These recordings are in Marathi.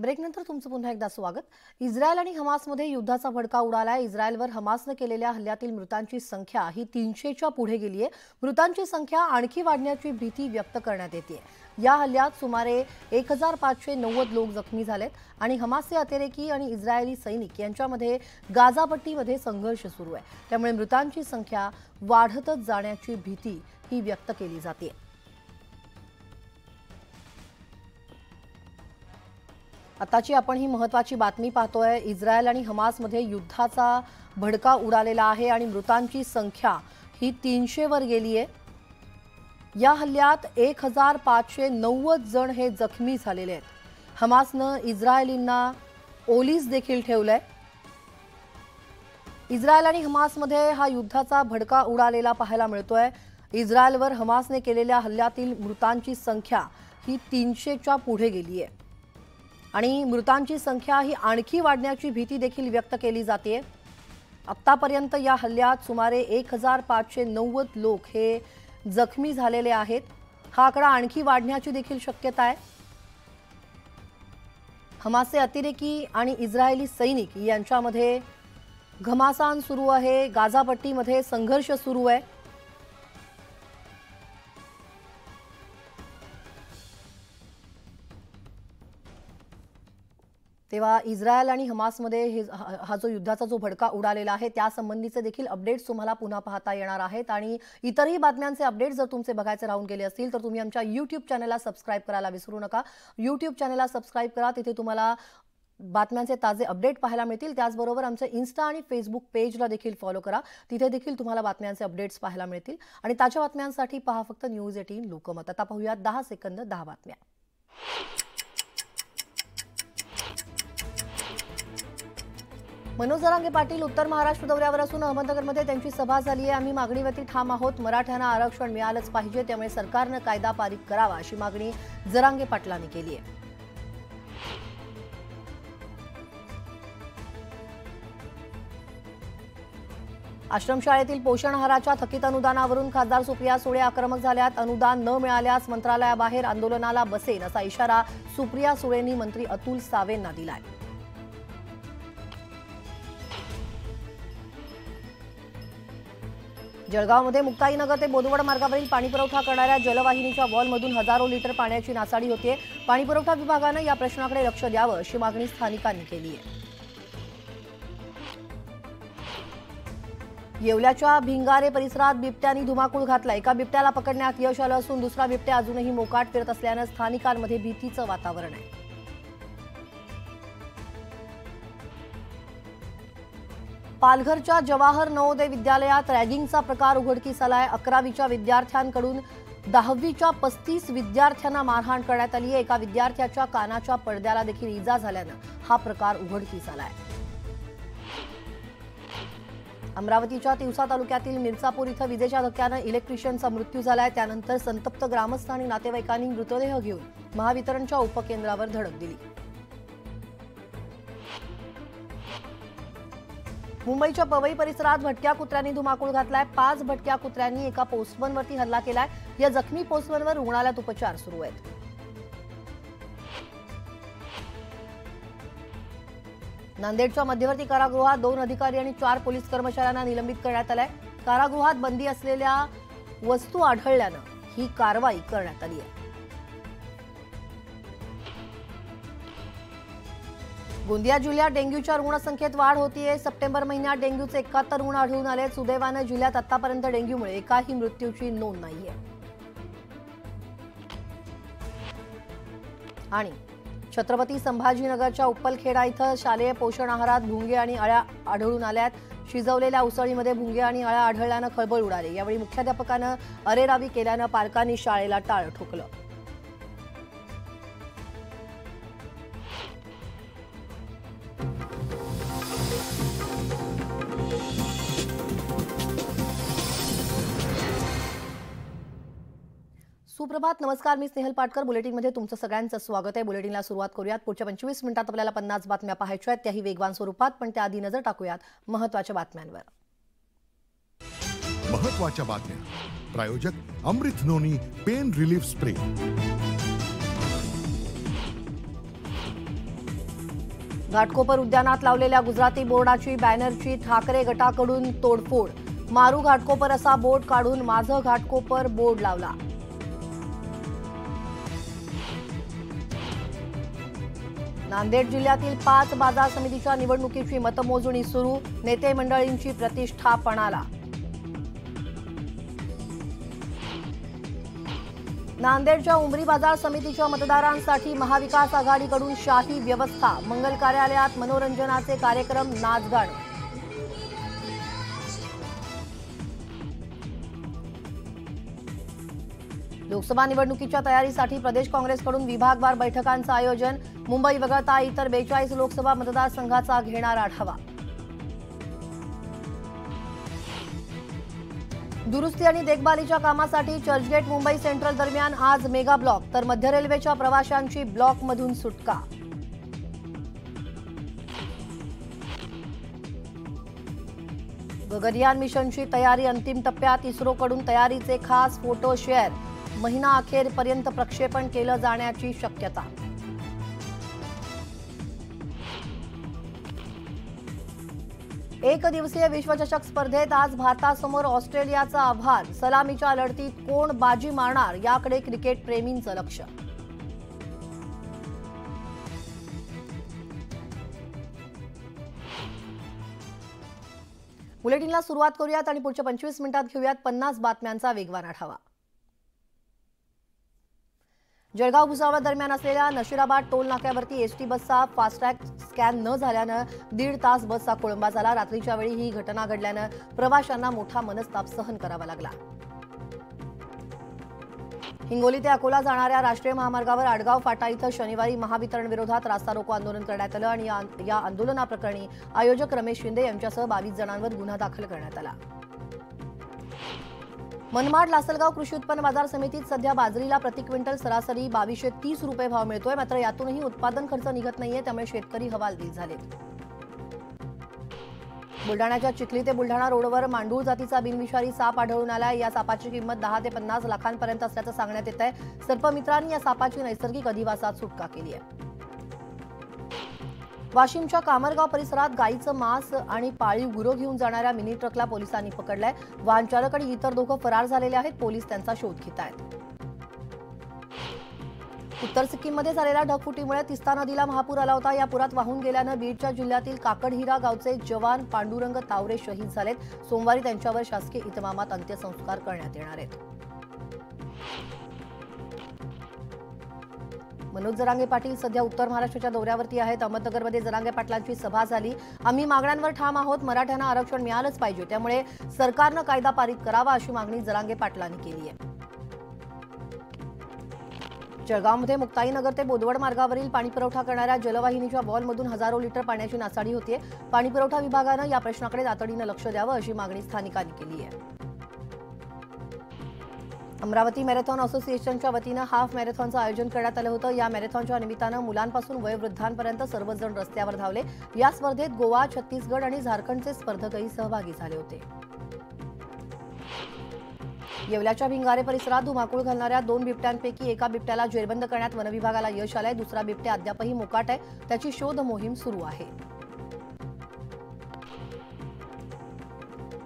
ब्रेकनंतर तुमचं पुन्हा एकदा स्वागत। इस्रायल आणि हमासमध्ये युद्धाचा भडका उडालाय। इस्रायलवर हमासने केलेल्या हल्ल्यातील मृतांची संख्या ही 300च्या पुढे गेली आहे। मृतांची संख्या आणखी वाढण्याची भीती व्यक्त करण्यात येते। या हल्ल्यात सुमारे 1590 लोक जखमी झालेत आणि हमासचे अतिरेकी आणि इस्रायली सैनिक यांच्यामध्ये गाझा पट्टीमध्ये संघर्ष सुरू आहे। त्यामुळे मृतांची संख्या वाढतच जाण्याची भीती ही व्यक्त केली जाते। आताची आपण ही महत्त्वाची बातमी पाहतोय। इस्रायल आणि हमासमध्ये युद्धाचा भडका उडालेला आहे आणि मृतांची संख्या ही 300 वर गेली आहे। या हल्ल्यात 1590 जण हे जखमी झालेले आहेत। हमासने इस्रायलींना ओलीस देखील ठेवलंय। इस्रायल आणि हमासमध्ये हा युद्धाचा भडका उडालेला पाहायला मिळतोय। इस्रायलवर हमासने केलेल्या हल्ल्यातील मृतांची संख्या ही 300च्या पुढे गेली आहे आणि मृतांची संख्या ही आणखी वाढण्याची भीती देखील व्यक्त केली जाते। आतापर्यंत या हल्ल्यात सुमारे 1590 लोक हे जखमी झालेले आहेत। हा आकडा आणखी वाढण्याची देखील शक्यता आहे। हमासचे अतिरेकी आणि इस्रायली सैनिक यांच्यामध्ये घमासान सुरू आहे। गाझा पट्टीमध्ये संघर्ष सुरू आहे। तेव्हा इस्रायल आणि हमासमध्ये हा जो युद्धाचा जो भडका उडालेला आहे त्या संबंधीचे देखील अपडेट्स तुम्हाला पुन्हा पाहता येणार आहेत। आणि इतरही बातम्यांचे अपडेट्स जर तुमचे बघायचे राहून गेले असतील तर तुम्ही आमच्या YouTube चॅनलला सबस्क्राइब करायला विसरू नका। YouTube चॅनलला सबस्क्राइब करा, तिथे तुम्हाला बातम्यांचे ताजे अपडेट पाहायला मिळतील। त्याचबरोबर आमचे इन्स्टा आणि फेसबुक पेजला देखील फॉलो करा, तिथे देखील तुम्हाला बातम्यांचे अपडेट्स पाहायला मिळतील। आणि ताज्या बातम्यांसाठी पहा फक्त न्यूज 18 लोकमत। आता पाहूया 10 सेकंद 10 बातम्या। मनोज जरांगे पाटील उत्तर महाराष्ट्र दौऱ्यावर असून अहमदनगरमध्ये त्यांची सभा झाली आहे। आम्ही मागणीवरती ठाम आहोत। मराठ्यांना आरक्षण मिळालंच पाहिजे, त्यामुळे सरकारने कायदा पारित करावा अशी मागणी जरांगे पाटलांनी केली आहे। आश्रमशाळेतील पोषण आहाराच्या थकीत अनुदानावरून खासदार सुप्रिया सुळे आक्रमक झाल्यात। अनुदान न मिळाल्यास मंत्रालयाबाहेर आंदोलनाला बसेन असा इशारा सुप्रिया सुळेंनी मंत्री अतुल सावेंना दिलाय। जळगावमध्ये मुक्ताईनगर ते बोदवड मार्गावरील पाणीपुरवठा करणाऱ्या जलवाहिनीच्या वॉलमधून हजारो लिटर पाण्याची नासाडी होते। पाणीपुरवठा विभागाने या प्रश्नाकडे लक्ष द्यावं अशी मागणी स्थानिकांनी केली आहे। येवल्याच्या भिंगारे परिसरात बिबट्याने धुमाकूळ घातला। एका बिबट्याला पकडण्यात यश आलं असून दुसरा बिबट्या अजूनही मोकाट फिरत असल्याने स्थानिकांमध्ये भीतीचं वातावरण आहे। पालघरच्या जवाहर नवोदय विद्यालयात रॅगिंगचा प्रकार उघडकीस आलाय। 11वीच्या विद्यार्थ्यांकडून 10वीच्या 35 विद्यार्थ्यांना मारहाण करण्यात आली आहे। एका विद्यार्थ्याच्या कानाच्या पडद्याला देखील इजा झाल्यानं हा प्रकार उघडकीस आलाय। अमरावतीच्या तिवसा तालुक्यातील मिरचापूर इथं विजेच्या धक्क्यानं इलेक्ट्रिशियनचा मृत्यू झालाय। त्यानंतर संतप्त ग्रामस्थ आणि नातेवाईकांनी मृतदेह घेऊन महावितरणच्या उपकेंद्रावर धडक दिली। मुंबईच्या पवई परिसरात भटक्या कुत्र्यांनी धुमाकूळ घातलाय। 5 भटक्या कुत्र्यांनी एका पोस्टमनवरती हल्ला केलाय। या जखमी पोस्टमनवर रुग्णालयात उपचार सुरू आहेत। नांदेडच्या मध्यवर्ती कारागृहात 2 अधिकारी आणि 4 पोलीस कर्मचाऱ्यांना निलंबित करण्यात आलंय। कारागृहात बंदी असलेल्या वस्तू आढळल्यानं ही कारवाई करण्यात आली आहे। गोंदिया जिल्ह्यात डेंग्यूच्या रुग्णसंख्येत वाढ होतीये। सप्टेंबर महिन्यात डेंग्यूचे 71 रुग्ण आढळून आले। सुदैवाने जिल्ह्यात आतापर्यंत डेंग्यूमुळे एकाही मृत्यूची नोंद नाहीये। आणि छत्रपती संभाजीनगरच्या उप्पलखेडा इथं शालेय पोषण आहारात भुंगे आणि अळ्या आढळून आल्यात। शिजवलेल्या उसळीमध्ये भुंगे आणि अळ्या आढळल्यानं खळबळ उडाली। यावेळी मुख्याध्यापकानं अरेरावी केल्यानं पालकांनी शाळेला टाळं ठोकलं। सुप्रभात, नमस्कार। मी स्नेहल पाटकर बुलेटिनमध्ये तुमचं सगळ्यांचं स्वागत आहे। बुलेटिनला सुरुवात करूयात। पुढच्या 25 मिनिटात आपल्याला 50 बातम्या पाहायच्या आहेत, त्याही वेगवान स्वरूपात। पण त्याआधी नजर टाकूयात महत्त्वाच्या बातम्यांवर। महत्त्वाच्या बातम्या प्रायोजक अमृत नोनी पेन रिलीफ स्प्रे। घाटकोपर उद्यानात लावलेल्या गुजराती बोर्डाची बॅनरची ठाकरे गटाकडून तोडफोड. मारू घाटकोपर असा बोर्ड काढून माझं घाटकोपर बोर्ड लावला. नांदेड जिल्ह्यातील 5 बाजार समितीच्या निवडणुकीची मतमोजणी सुरू. नेते मंडळींची प्रतिष्ठा पणाला. नांदेडच्या उमरी बाजार समितीच्या मतदारांसाठी महाविकास आघाडीकडून शाही व्यवस्था. मंगल कार्यालयात मनोरंजनाचे कार्यक्रम, नाचगाणं. लोकसभा निवडणुकीच्या तयारीसाठी प्रदेश काँग्रेसकडून विभागवार बैठकांचं आयोजन. मुंबई वगळता इतर 42 लोकसभा मतदारसंघाचा घेणार आढावा. दुरुस्ती आणि देखभालीच्या कामासाठी चर्चगेट मुंबई सेंट्रल दरम्यान आज मेगा ब्लॉक. तर मध्य रेल्वेच्या प्रवाशांची ब्लॉकमधून सुटका. गगनयान मिशनची तयारी अंतिम टप्प्यात. इस्रोकडून तयारीचे खास फोटो शेअर. महिना अखेरपर्यंत प्रक्षेपण केलं जाण्याची शक्यता. एक दिवसीय विश्वचषक स्पर्धेत आज भारतासमोर ऑस्ट्रेलियाचं आव्हान. सलामीच्या लढतीत कोण बाजी मारणार याकडे क्रिकेट प्रेमींचं लक्ष. बुलेटिनला सुरुवात करूयात आणि पुढच्या 25 मिनिटात घेऊयात 50 बातम्यांचा वेगवान आढावा. जळगाव भुसावळ दरम्यान असलेल्या नशिराबाद टोल नाक्यावरती एसटी बसचा फास्टॅग स्कॅन न झाल्यानं 1.5 तास बसचा खोळंबा झाला. रात्रीच्या वेळी ही घटना घडल्यानं प्रवाशांना मोठा मनस्ताप सहन करावा लागला. हिंगोली ते अकोला जाणाऱ्या राष्ट्रीय महामार्गावर आडगाव फाटा इथं शनिवारी महावितरण विरोधात रास्ता रोको आंदोलन करण्यात आलं आणि या आंदोलनाप्रकरणी आयोजक रमेश शिंदे यांच्यासह 22 जणांवर गुन्हा दाखल करण्यात आला. मनमाड लासलगाव कृषी उत्पन्न बाजार समितीत सध्या बाजरीला प्रति क्विंटल सरासरी 2230 रुपये भाव मिळतोय. मात्र यातूनही उत्पादन खर्च निघत नाहीये, त्यामुळे शेतकरी हवालदिल झालेत. बुलडाण्याच्या चिखली ते बुलढाणा रोडवर मांडूळ जातीचा बिनविषारी साप आढळून आलाय. या सापाची किंमत 10 ते 50 लाखांपर्यंत असल्याचं सांगण्यात येत आहे. सर्पमित्रांनी या सापाची नैसर्गिक अधिवासात सुटका केली आहे. वाशिमच्या कामरगाव परिसरात गायीचं मांस आणि पाळीव गुरं घेऊन जाणाऱ्या मिनी ट्रकला पोलिसांनी पकडलंय. वाहन चालक आणि इतर दोघं फरार झालेले आहेत. पोलीस त्यांचा शोध घेत आहेत. उत्तर सिक्कीममध्ये झालेल्या ढगफुटीमुळे तिस्ता नदीला महापूर आला होता. या पुरात वाहून गेल्यानं बीडच्या जिल्ह्यातील काकडहिरा गावचे जवान पांडुरंग तावरे शहीद झालेत. सोमवारी त्यांच्यावर शासकीय इतमामात अंत्यसंस्कार करण्यात येणार आहेत. मनोज जरांगे पाटील सध्या उत्तर महाराष्ट्राच्या दौऱ्यावरती आहेत. अहमदनगरमध्ये जरांगे पाटलांची सभा झाली. आम्ही मागण्यांवर ठाम आहोत. मराठ्यांना आरक्षण मिळालंच पाहिजे, त्यामुळे सरकारनं कायदा पारित करावा अशी मागणी जरांगे पाटलांनी केली आहे. जळगावमध्ये मुक्ताईनगर ते बोदवड मार्गावरील पाणीपुरवठा करणाऱ्या जलवाहिनीच्या वॉलमधून हजारो लिटर पाण्याची नासाडी होतीये. पाणीपुरवठा विभागानं या प्रश्नाकडे तातडीनं लक्ष द्यावं अशी मागणी स्थानिकांनी केली आहे. अमरावती मॅरेथॉन असोसिएशनच्या वतीनं हाफ मॅरेथॉनचं आयोजन करण्यात आलं होतं. या मॅरेथॉनच्या निमित्तानं मुलांपासून वयोवृद्धांपर्यंत सर्वजण रस्त्यावर धावले. या स्पर्धेत गोवा, छत्तीसगड आणि झारखंडचे स्पर्धकही सहभागी झाले होते. येवल्याच्या भिंगारे परिसरात धुमाकूळ घालणाऱ्या 2 बिबट्यांपैकी एका बिबट्याला जेरबंद करण्यात वनविभागाला यश आलंय. दुसरा बिबट्या अद्यापही मोकाट आहे. त्याची शोध मोहीम सुरू आहे.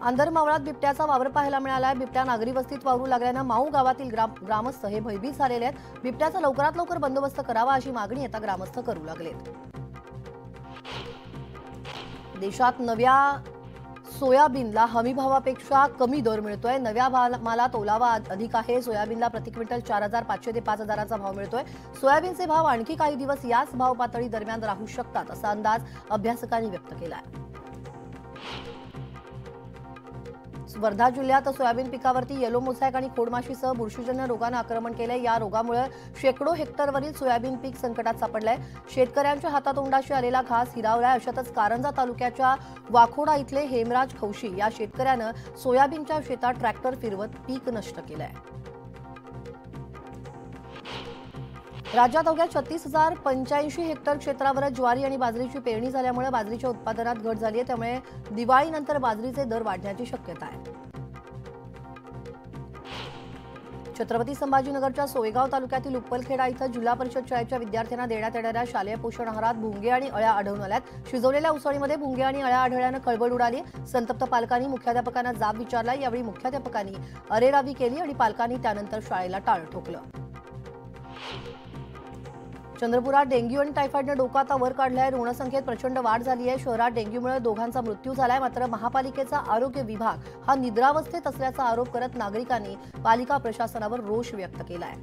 आंधरमावळात बिबट्याचा वावर पाहायला मिळालाय. बिबट्या नागरी वस्तीत वावरू लागल्यानं माऊ गावातील ग्रामस्थ हे भयभीत झालेले आहेत. बिबट्याचा लवकरात लवकर बंदोबस्त करावा अशी मागणी आता ग्रामस्थ करू लागलेत. देशात नव्या सोयाबीनला हमीभावापेक्षा कमी दर मिळतोय. नव्या मालात ओलावा अधिक आहे. सोयाबीनला प्रति क्विंटल 4500 ते 5000चा भाव मिळतोय. सोयाबीनचे भाव आणखी काही दिवस याच भाव पातळी दरम्यान राहू शकतात असा अंदाज अभ्यासकांनी व्यक्त केलाय. वर्धा जिल्ह्यात सोयाबीन पिकावरती येलो मोसॅक आणि खोडमाशीसह बुरशीजन्य रोगानं आक्रमण केलंय. या रोगामुळे शेकडो हेक्टरवरील सोयाबीन पीक संकटात सापडलंय. शेतकऱ्यांच्या हातातोंडाशी आलेला घास हिरावलाय. अशातच कारंजा तालुक्याच्या वाखोडा इथले हेमराज खौशी या शेतकऱ्यानं सोयाबीनच्या शेतात ट्रॅक्टर फिरवत पीक नष्ट केलंय. राज्यात अवघ्या 36,085 हेक्टर क्षेत्रावर ज्वारी आणि बाजरीची पेरणी झाल्यामुळे बाजरीच्या उत्पादनात घट झाली आहे. त्यामुळे दिवाळीनंतर बाजरीचे दर वाढण्याची शक्यता आहे. छत्रपती संभाजीनगरच्या सोयगाव तालुक्यातील उप्पलखेडा इथं जिल्हा परिषद शाळेच्या विद्यार्थ्यांना देण्यात येणाऱ्या शालेय पोषण आहारात भुंगे आणि अळ्या आढळून आल्यात। शिजवलेल्या उसळीमध्ये भुंगे आणि अळ्या आढळल्यानं खळबळ उडाली। संतप्त पालकांनी मुख्याध्यापकांना जाब विचारला। यावेळी मुख्याध्यापकांनी अरेरावी केली आणि पालकांनी त्यानंतर शाळेला टाळं ठोकलं। चंद्रपुरात डेंग्यू आणि टायफॉइडने डोका आता वर काढलाय। रुग्णसंख्येत प्रचंड वाढ झाली आहे। शहरात डेंग्यूमुळे दोघांचा मृत्यू झालाय। मात्र महापालिकेचा आरोग्य विभाग हा निद्रावस्थेत असल्याचा आरोप करत नागरिकांनी पालिका प्रशासनावर रोष व्यक्त केलाय।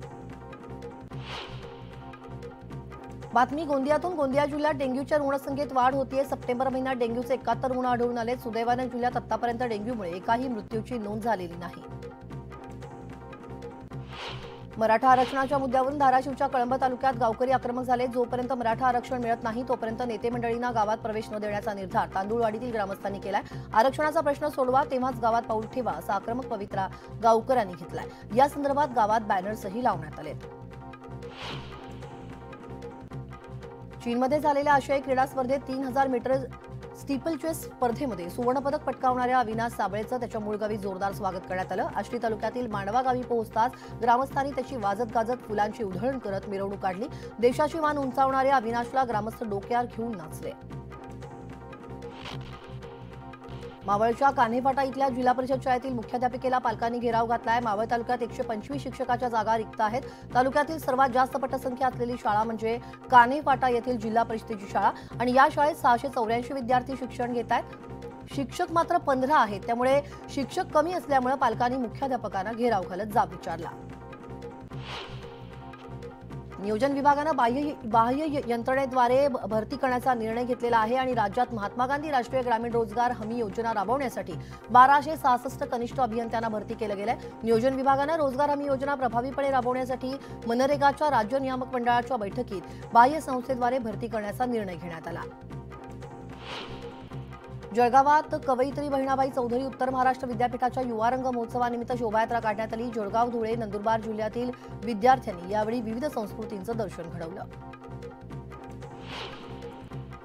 बातमी गोंदियातून। गोंदिया जिल्ह्यात डेंग्यूच्या रुग्णसंख्येत वाढ होतीये। सप्टेंबर महिन्यात डेंग्यूचे 71 रुग्ण आढळून आले। सुदैवाने जिल्ह्यात आतापर्यंत डेंग्यूमुळे एकाही मृत्यूची नोंद झालेली नाही। मराठा आरक्षणाच्या मुद्द्यावरून धाराशिवच्या कळंब तालुक्यात गावकरी आक्रमक झाले। जोपर्यंत मराठा आरक्षण मिळत नाही तोपर्यंत नेते मंडळींना गावात प्रवेश न देण्याचा निर्धार तांदूळवाडीतील ग्रामस्थांनी केलाय। आरक्षणाचा प्रश्न सोडवा तेव्हाच गावात पाऊल ठेवा असा आक्रमक पवित्रा गावकऱ्यांनी घेतलाय। या संदर्भात गावात बॅनर्सही लावण्यात आलेत। चीनमध्ये झालेल्या आशियाई क्रीडा स्पर्धेत 3000 मीटर स्टीपल चेस स्पर्धेमध्ये सुवर्णपदक पटकावणाऱ्या अविनाश साबळेचं त्याच्या मूळ गावी जोरदार स्वागत करण्यात आलं। आष्टी तालुक्यातील मांडवा गावी पोहोचताच ग्रामस्थांनी त्याची वाजत गाजत फुलांची उधळण करत मिरवणूक काढली। देशाची मान उंचावणाऱ्या अविनाशला ग्रामस्थ डोक्यावर घेऊन नाचले। मावळच्या कान्हेफाटा इथल्या जिल्हा परिषद शाळेतील मुख्याध्यापिकेला पालकांनी घेराव घातलाय। मावळ तालुक्यात 125 शिक्षकाच्या जागा रिक्त आहेत। तालुक्यातील सर्वात जास्त पटसंख्या असलेली शाळा म्हणजे कान्हेफाटा येथील जिल्हा परिषदेची शाळा आणि या शाळेत 684 विद्यार्थी शिक्षण घेत आहेत। शिक्षक मात्र 15 आहेत। त्यामुळे शिक्षक कमी असल्यामुळे पालकांनी मुख्याध्यापकांना घेराव घालत जाब विचारला। नियोजन विभागानं बाह्य यंत्रणेद्वारे भरती करण्याचा निर्णय घेतलेला आहे आणि राज्यात महात्मा गांधी राष्ट्रीय ग्रामीण रोजगार हमी योजना राबवण्यासाठी 1266 कनिष्ठ अभियंत्यांना भरती केलं गेलंय। नियोजन विभागानं रोजगार हमी योजना प्रभावीपणे राबवण्यासाठी मनरेगाच्या राज्य नियामक मंडळाच्या बैठकीत बाह्य संस्थेद्वारे भरती करण्याचा निर्णय घेण्यात आला। जळगावात कवयित्री बहिणाबाई चौधरी उत्तर महाराष्ट्र विद्यापीठाच्या युवा रंग महोत्सवानिमित्त शोभायात्रा काढण्यात आली। जळगाव, धुळे, नंदुरबार जिल्ह्यातील विद्यार्थ्यांनी यावेळी विविध संस्कृतींचं दर्शन घडवलं।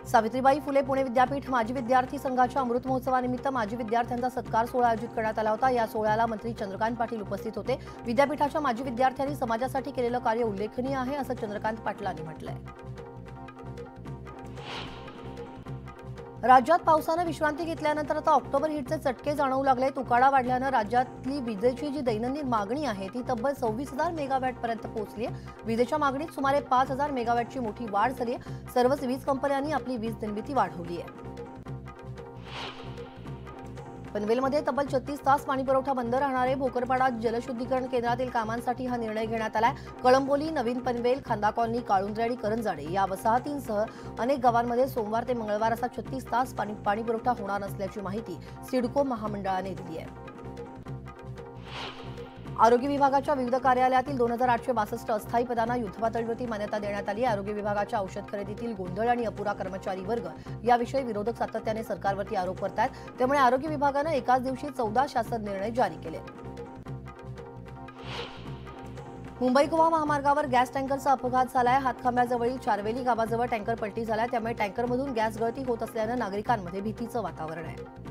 सावित्रीबाई फुले पुणे विद्यापीठ माजी विद्यार्थी संघाच्या अमृत महोत्सवानिमित्त माजी विद्यार्थ्यांचा सत्कार सोहळा आयोजित करण्यात आला होता। या सोहळ्याला मंत्री चंद्रकांत पाटील उपस्थित होते। विद्यापीठाच्या माजी विद्यार्थ्यांनी समाजासाठी केलेलं कार्य उल्लेखनीय आहे असं चंद्रकांत पाटलांनी म्हटलंय। राज्यात पावसानं विश्रांती घेतल्यानंतर आता ऑक्टोबर हिटचे चटके जाणवू लागले। उकाडा वाढल्यानं राज्यातली विजेची जी दैनंदिन मागणी आहे ती तब्बल 26,000 मेगावॅटपर्यंत पोहोचली आहे। विजेच्या मागणीत सुमारे 5,000 मेगावॅटची मोठी वाढ झाली आहे। सर्वच वीज कंपन्यांनी आपली वीज निर्मिती वाढवली आहे। पनवेलमध्ये तब्बल 36 तास पाणीपुरवठा बंद राहणार आहे। भोकरपाडा जलशुद्धीकरण केंद्रातील कामांसाठी हा निर्णय घेण्यात आलाय। कळंबोली, नवीन पनवेल, खांदा कॉलनी, काळुंद्रे आणि करंजाडे या वसाहतींसह अनेक गावांमध्ये सोमवार ते मंगळवार असा 36 तास पाणीपुरवठा होणार नसल्याची माहिती सिडको महामंडळाने दिली आहे। आरोग्य विभागाच्या विविध कार्यालयातील 2862 अस्थायी पदांना युद्धपातळीवरती मान्यता देण्यात आली आहे। आरोग्य विभागाच्या औषध खरेदीतील गोंधळ आणि अपुरा कर्मचारी वर्ग याविषयी विरोधक सातत्याने सरकारवरती आरोप करतात। त्यामुळे आरोग्य विभागानं एकाच दिवशी 14 शासन निर्णय जारी केले। मुंबई गोवा महामार्गावर गॅस टँकरचा अपघात झालाय। हातखांब्याजवळील चारवेली गावाजवळ टँकर पलटी झालाय। त्यामुळे टँकरमधून गॅस गळती होत असल्यानं नागरिकांमध्ये भीतीचं वातावरण आहे।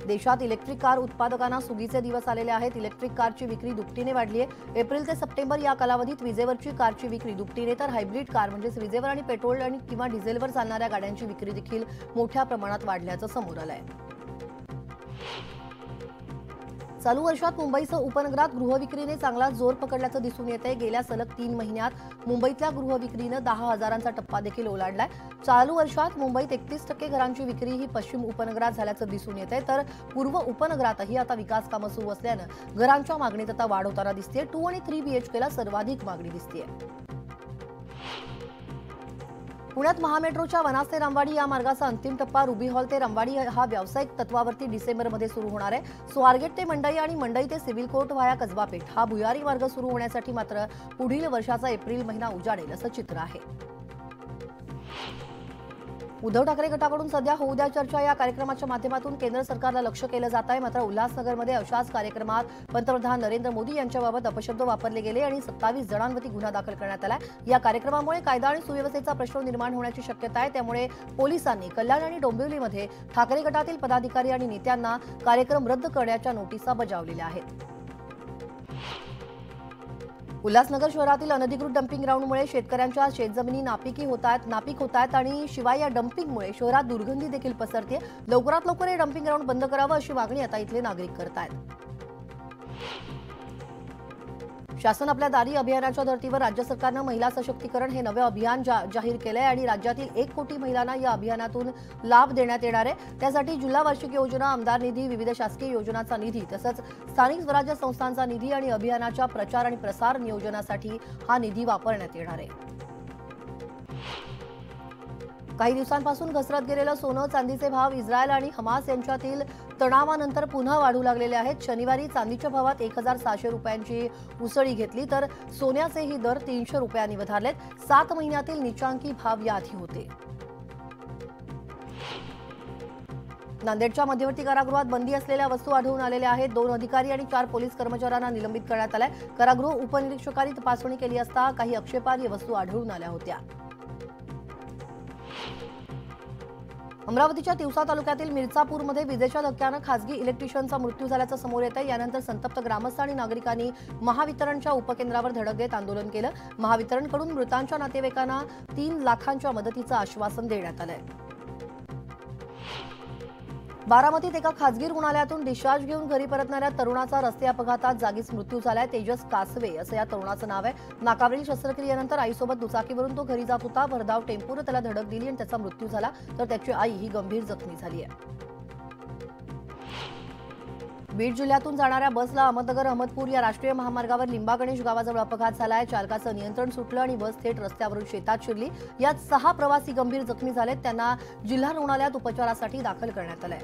देशात इलेक्ट्रिक कार उत्पादकांना सुगीचे दिवस आलेले आहेत। इलेक्ट्रिक कारची विक्री दुपटीने वाढली आहे। एप्रिल ते सप्टेंबर या कालावधीत विजेवरची कारची विक्री दुपटीने तर हायब्रिड कार म्हणजे विजेवर आणि पेट्रोल आणि किंवा डिझेलवर चालणाऱ्या गाड्यांची विक्री देखील मोठ्या प्रमाणात वाढल्याचं समोर आलंय। चालू वर्षात मुंबईसह उपनगरात गृहविक्रीने चांगला जोर पकडल्याचं दिसून येत आहे। गेल्या सलग 3 महिन्यात मुंबईतल्या गृहविक्रीनं 10,000चा टप्पा देखील ओलांडलाय। चालू वर्षात मुंबईत 31% घरांची विक्री ही पश्चिम उपनगरात झाल्याचं दिसून येत आहे, तर पूर्व उपनगरातही आता विकास कामं सुरू असल्यानं घरांच्या मागणीत आता वाढ होताना दिसतेय। 2 आणि 3 BHKला सर्वाधिक मागणी दिसतेय। पुण्यात महामेट्रोच्या वनाज ते रामवाडी या मार्गाचा अंतिम टप्पा रुबी हॉल ते रामवाडी हा व्यावसायिक तत्वावरती डिसेंबरमध्ये सुरू होणार आहे। स्वारगेट ते मंडई आणि मंडई ते civil court via Kasba Peth हा भुयारी मार्ग सुरू होण्यासाठी मात्र पुढील वर्षाचा एप्रिल महिना उजाडेल असं चित्र आहे। उद्धव ठाकरे गटाकडून सध्या होऊ द्या चर्चा या कार्यक्रमाच्या माध्यमातून केंद्र सरकारला लक्ष केलं जात आहे. मात्र उल्हासनगरमध्ये अशाच कार्यक्रमात पंतप्रधान नरेंद्र मोदी यांच्याबाबत अपशब्द वापरले गेले आणि 27 जणांवरती गुन्हा दाखल करण्यात आला. या कार्यक्रमामुळे कायदा आणि सुव्यवस्थेचा प्रश्न निर्माण होण्याची शक्यता आहे. त्यामुळे पोलिसांनी कल्याण आणि डोंबिवलीमध्ये ठाकरे गटातील पदाधिकारी आणि नेत्यांना कार्यक्रम रद्द करण्याच्या नोटिसा बजावलेल्या आहेत. उल्हासनगर शहरातील अनधिकृत डम्पिंग ग्राउंडमुळे शेतकऱ्यांच्या शेतजमिनी नापीक होत आहेत आणि शिवाय या डम्पिंगमुळे शहरात दुर्गंधी देखील पसरते. लवकरात लवकर हे डम्पिंग ग्राउंड बंद करावं अशी मागणी आता इथले नागरिक करत आहेत. शासन आपल्या दारी अभियानाच्या धर्तीवर राज्य सरकारनं महिला सशक्तीकरण हे नवे अभियान जाहीर केलंय आणि राज्यातील 1 कोटी महिलांना या अभियानातून लाभ देण्यात येणार आहे. त्यासाठी जिल्हा वार्षिक योजना, आमदार निधी, विविध शासकीय योजनांचा निधी तसंच स्थानिक स्वराज्य संस्थांचा निधी आणि अभियानाच्या प्रचार आणि प्रसार नियोजनासाठी हा निधी वापरण्यात येणार आहे. काही दिवसांपासून घसरत गेलेलं सोनं, चांदीचे भाव इस्रायल आणि हमास यांच्यातील तणावानंतर पुन्हा वाढू लागलेले आहेत. शनिवारी चांदीच्या भावात 1600 रुपयांची उसळी घेतली तर सोन्याचेही दर 300 रुपयांनी वधारलेत. 7 महिन्यातील नीचांकी भाव याआधी होते. नांदेडच्या मध्यवर्ती कारागृहात बंदी असलेल्या वस्तू आढळून आलेल्या आहेत. 2 अधिकारी आणि 4 पोलीस कर्मचाऱ्यांना निलंबित करण्यात आलंय. कारागृह उपनिरीक्षकांनी तपासणी केली असता काही आक्षेपार्ह वस्तू आढळून आल्या होत्या. अमरावतीच्या तिवसा तालुक्यातील मिरचापूरमध्ये विजेच्या धक्क्यानं खासगी इलेक्ट्रिशियनचा मृत्यू झाल्याचं समोर येत आहे. यानंतर संतप्त ग्रामस्थ आणि नागरिकांनी महावितरणच्या उपकेंद्रावर धडक देत आंदोलन केलं. महावितरणकडून मृतांच्या नातेवाईकांना 3 लाखांच्या मदतीचं आश्वासन देण्यात आलंय. बारामतीत एका खासगी रुग्णालयातून डिस्चार्ज घेऊन घरी परतणाऱ्या तरुणाचा रस्ते अपघातात जागीच मृत्यू झालाय. तेजस कासवे असं या तरुणाचं नाव आहे. नाकावरील शस्त्रक्रियेनंतर आईसोबत दुचाकीवरून तो घरी जात होता. भरधाव टेम्पोनं त्याला धडक दिली आणि त्याचा मृत्यू झाला तर त्याची आई ही गंभीर जखमी झाली आहे. बीड जिल्ह्यातून जाणाऱ्या बसला अहमदनगर अहमदपूर या राष्ट्रीय महामार्गावर लिंबागणेश गावाजवळ अपघात झालाय. चालकाचं नियंत्रण सुटलं आणि बस थेट रस्त्यावरून शेतात शिरली. यात 6 प्रवासी गंभीर जखमी झालेत. त्यांना जिल्हा रुग्णालयात उपचारासाठी दाखल करण्यात आलंय.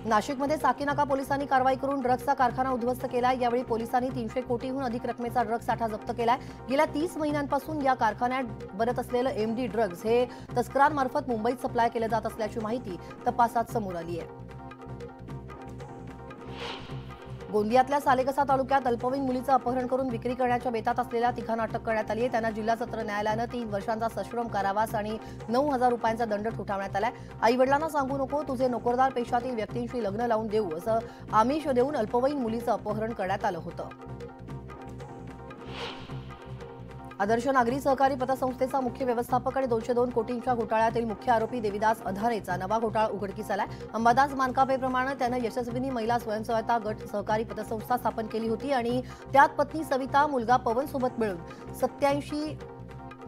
नाशिकमध्ये साकीनाका पोलिसांनी कारवाई करून ड्रग्जचा कारखाना उद्ध्वस्त केलाय. यावेळी पोलिसांनी 300 कोटीहून अधिक रकमेचा ड्रग्ज साठा जप्त केलाय. गेल्या 30 महिन्यांपासून या कारखान्यात बनत असलेलं एमडी ड्रग्ज हे तस्करांमार्फत मुंबईत सप्लाय केलं जात असल्याची माहिती तपासात समोर आली आहे. गोंदियातल्या सालेकसा तालुक्यात अल्पवयीन मुलीचं अपहरण करून विक्री करण्याच्या बेतात असलेल्या तिघांना अटक करण्यात आली आहे. त्यांना जिल्हा सत्र न्यायालयानं 3 वर्षांचा सश्रम कारावास आणि 9,000 रुपयांचा दंड ठोठावण्यात आलाय. आई-वडिलांना सांगू नको, तुझे नोकरदार पेशातील व्यक्तींशी लग्न लावून देऊ असं आमिष देऊन अल्पवयीन मुलीचं अपहरण करण्यात आलं होतं. आदर्श नागरी सहकारी पतसंस्थेचा मुख्य व्यवस्थापक आणि 202 कोटींच्या घोटाळ्यातील मुख्य आरोपी देविदास अधारेचा नवा घोटाळा उघडकीस आलाय. अंबादास मानकापेप्रमाणे त्यानं यशस्विनी महिला स्वयंसहायता गट सहकारी पतसंस्था स्थापन केली होती आणि त्यात पत्नी सविता, मुलगा पवन सोबत मिळून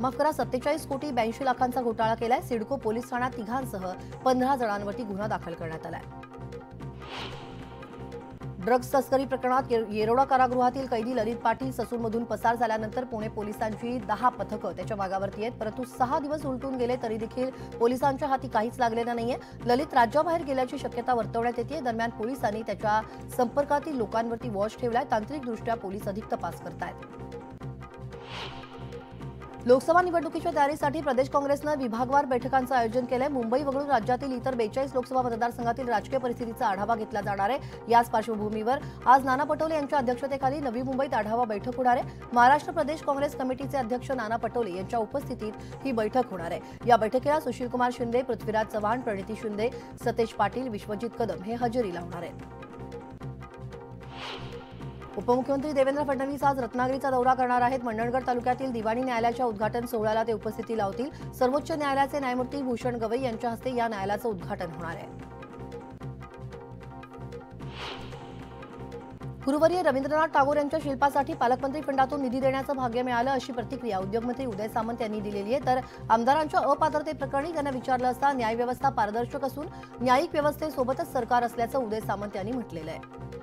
47 कोटी 82 लाखांचा घोटाळा केलाय. सिडको पोलीस ठाण्यात तिघांसह 15 जणांवरती गुन्हा दाखल करण्यात आलाय. ड्रग्ज तस्करी प्रकरणात येरोडा कारागृहातील कैदी ललित पाटील ससूनमधून पसार झाल्यानंतर पुणे पोलिसांची 10 पथकं त्याच्या मागावरती आहेत. परंतु 6 दिवस उलटून गेले तरी देखील पोलिसांच्या हाती काहीच लागलेलं नाहीये. ललित राज्याबाहेर गेल्याची शक्यता वर्तवण्यात येते. दरम्यान पोलिसांनी त्याच्या संपर्कातील लोकांवरती वॉच ठेवलाय. तांत्रिकदृष्ट्या पोलीस अधिक तपास करतायत. लोकसभा निवडणुकीच्या तयारीसाठी प्रदेश काँग्रेसनं विभागवार बैठकांचं आयोजन केलंय. मुंबई वगळून राज्यातील इतर 42 लोकसभा मतदारसंघातील राजकीय परिस्थितीचा आढावा घेतला जाणार आहे. याच पार्श्वभूमीवर आज नाना पटोले यांच्या अध्यक्षतेखाली नवी मुंबईत आढावा बैठक होणार आहे. महाराष्ट्र प्रदेश काँग्रेस कमिटीचे अध्यक्ष नाना पटोले यांच्या उपस्थितीत ही बैठक होणार आहे. या बैठकीला सुशीलकुमार शिंदे, पृथ्वीराज चव्हाण, प्रणिती शिंदे, सतेज पाटील, विश्वजित कदम हे हजेरी लावणार आहेत. उपमुख्यमंत्री देवेंद्र फडणवीस आज रत्नागिरीचा दौरा करणार आहेत. मंडणगड तालुक्यातील दिवाणी न्यायालयाच्या उद्घाटन सोहळ्याला ते उपस्थिती लावतील. सर्वोच्च न्यायालयाचे न्यायमूर्ती भूषण गवई यांच्या हस्ते या न्यायालयाचं उद्घाटन होणार आहे. गुरुवर्य रवींद्रनाथ टागोर यांच्या शिल्पासाठी पालकमंत्री फंडातून निधी देण्याचं भाग्य मिळालं अशी प्रतिक्रिया उद्योगमंत्री उदय सामंत यांनी दिलेली आहे. तर आमदारांच्या अपात्रतेप्रकरणी त्यांना विचारलं असता न्यायव्यवस्था पारदर्शक असून न्यायिक व्यवस्थेसोबतच सरकार असल्याचं उदय सामंत यांनी म्हटलेलं आहे.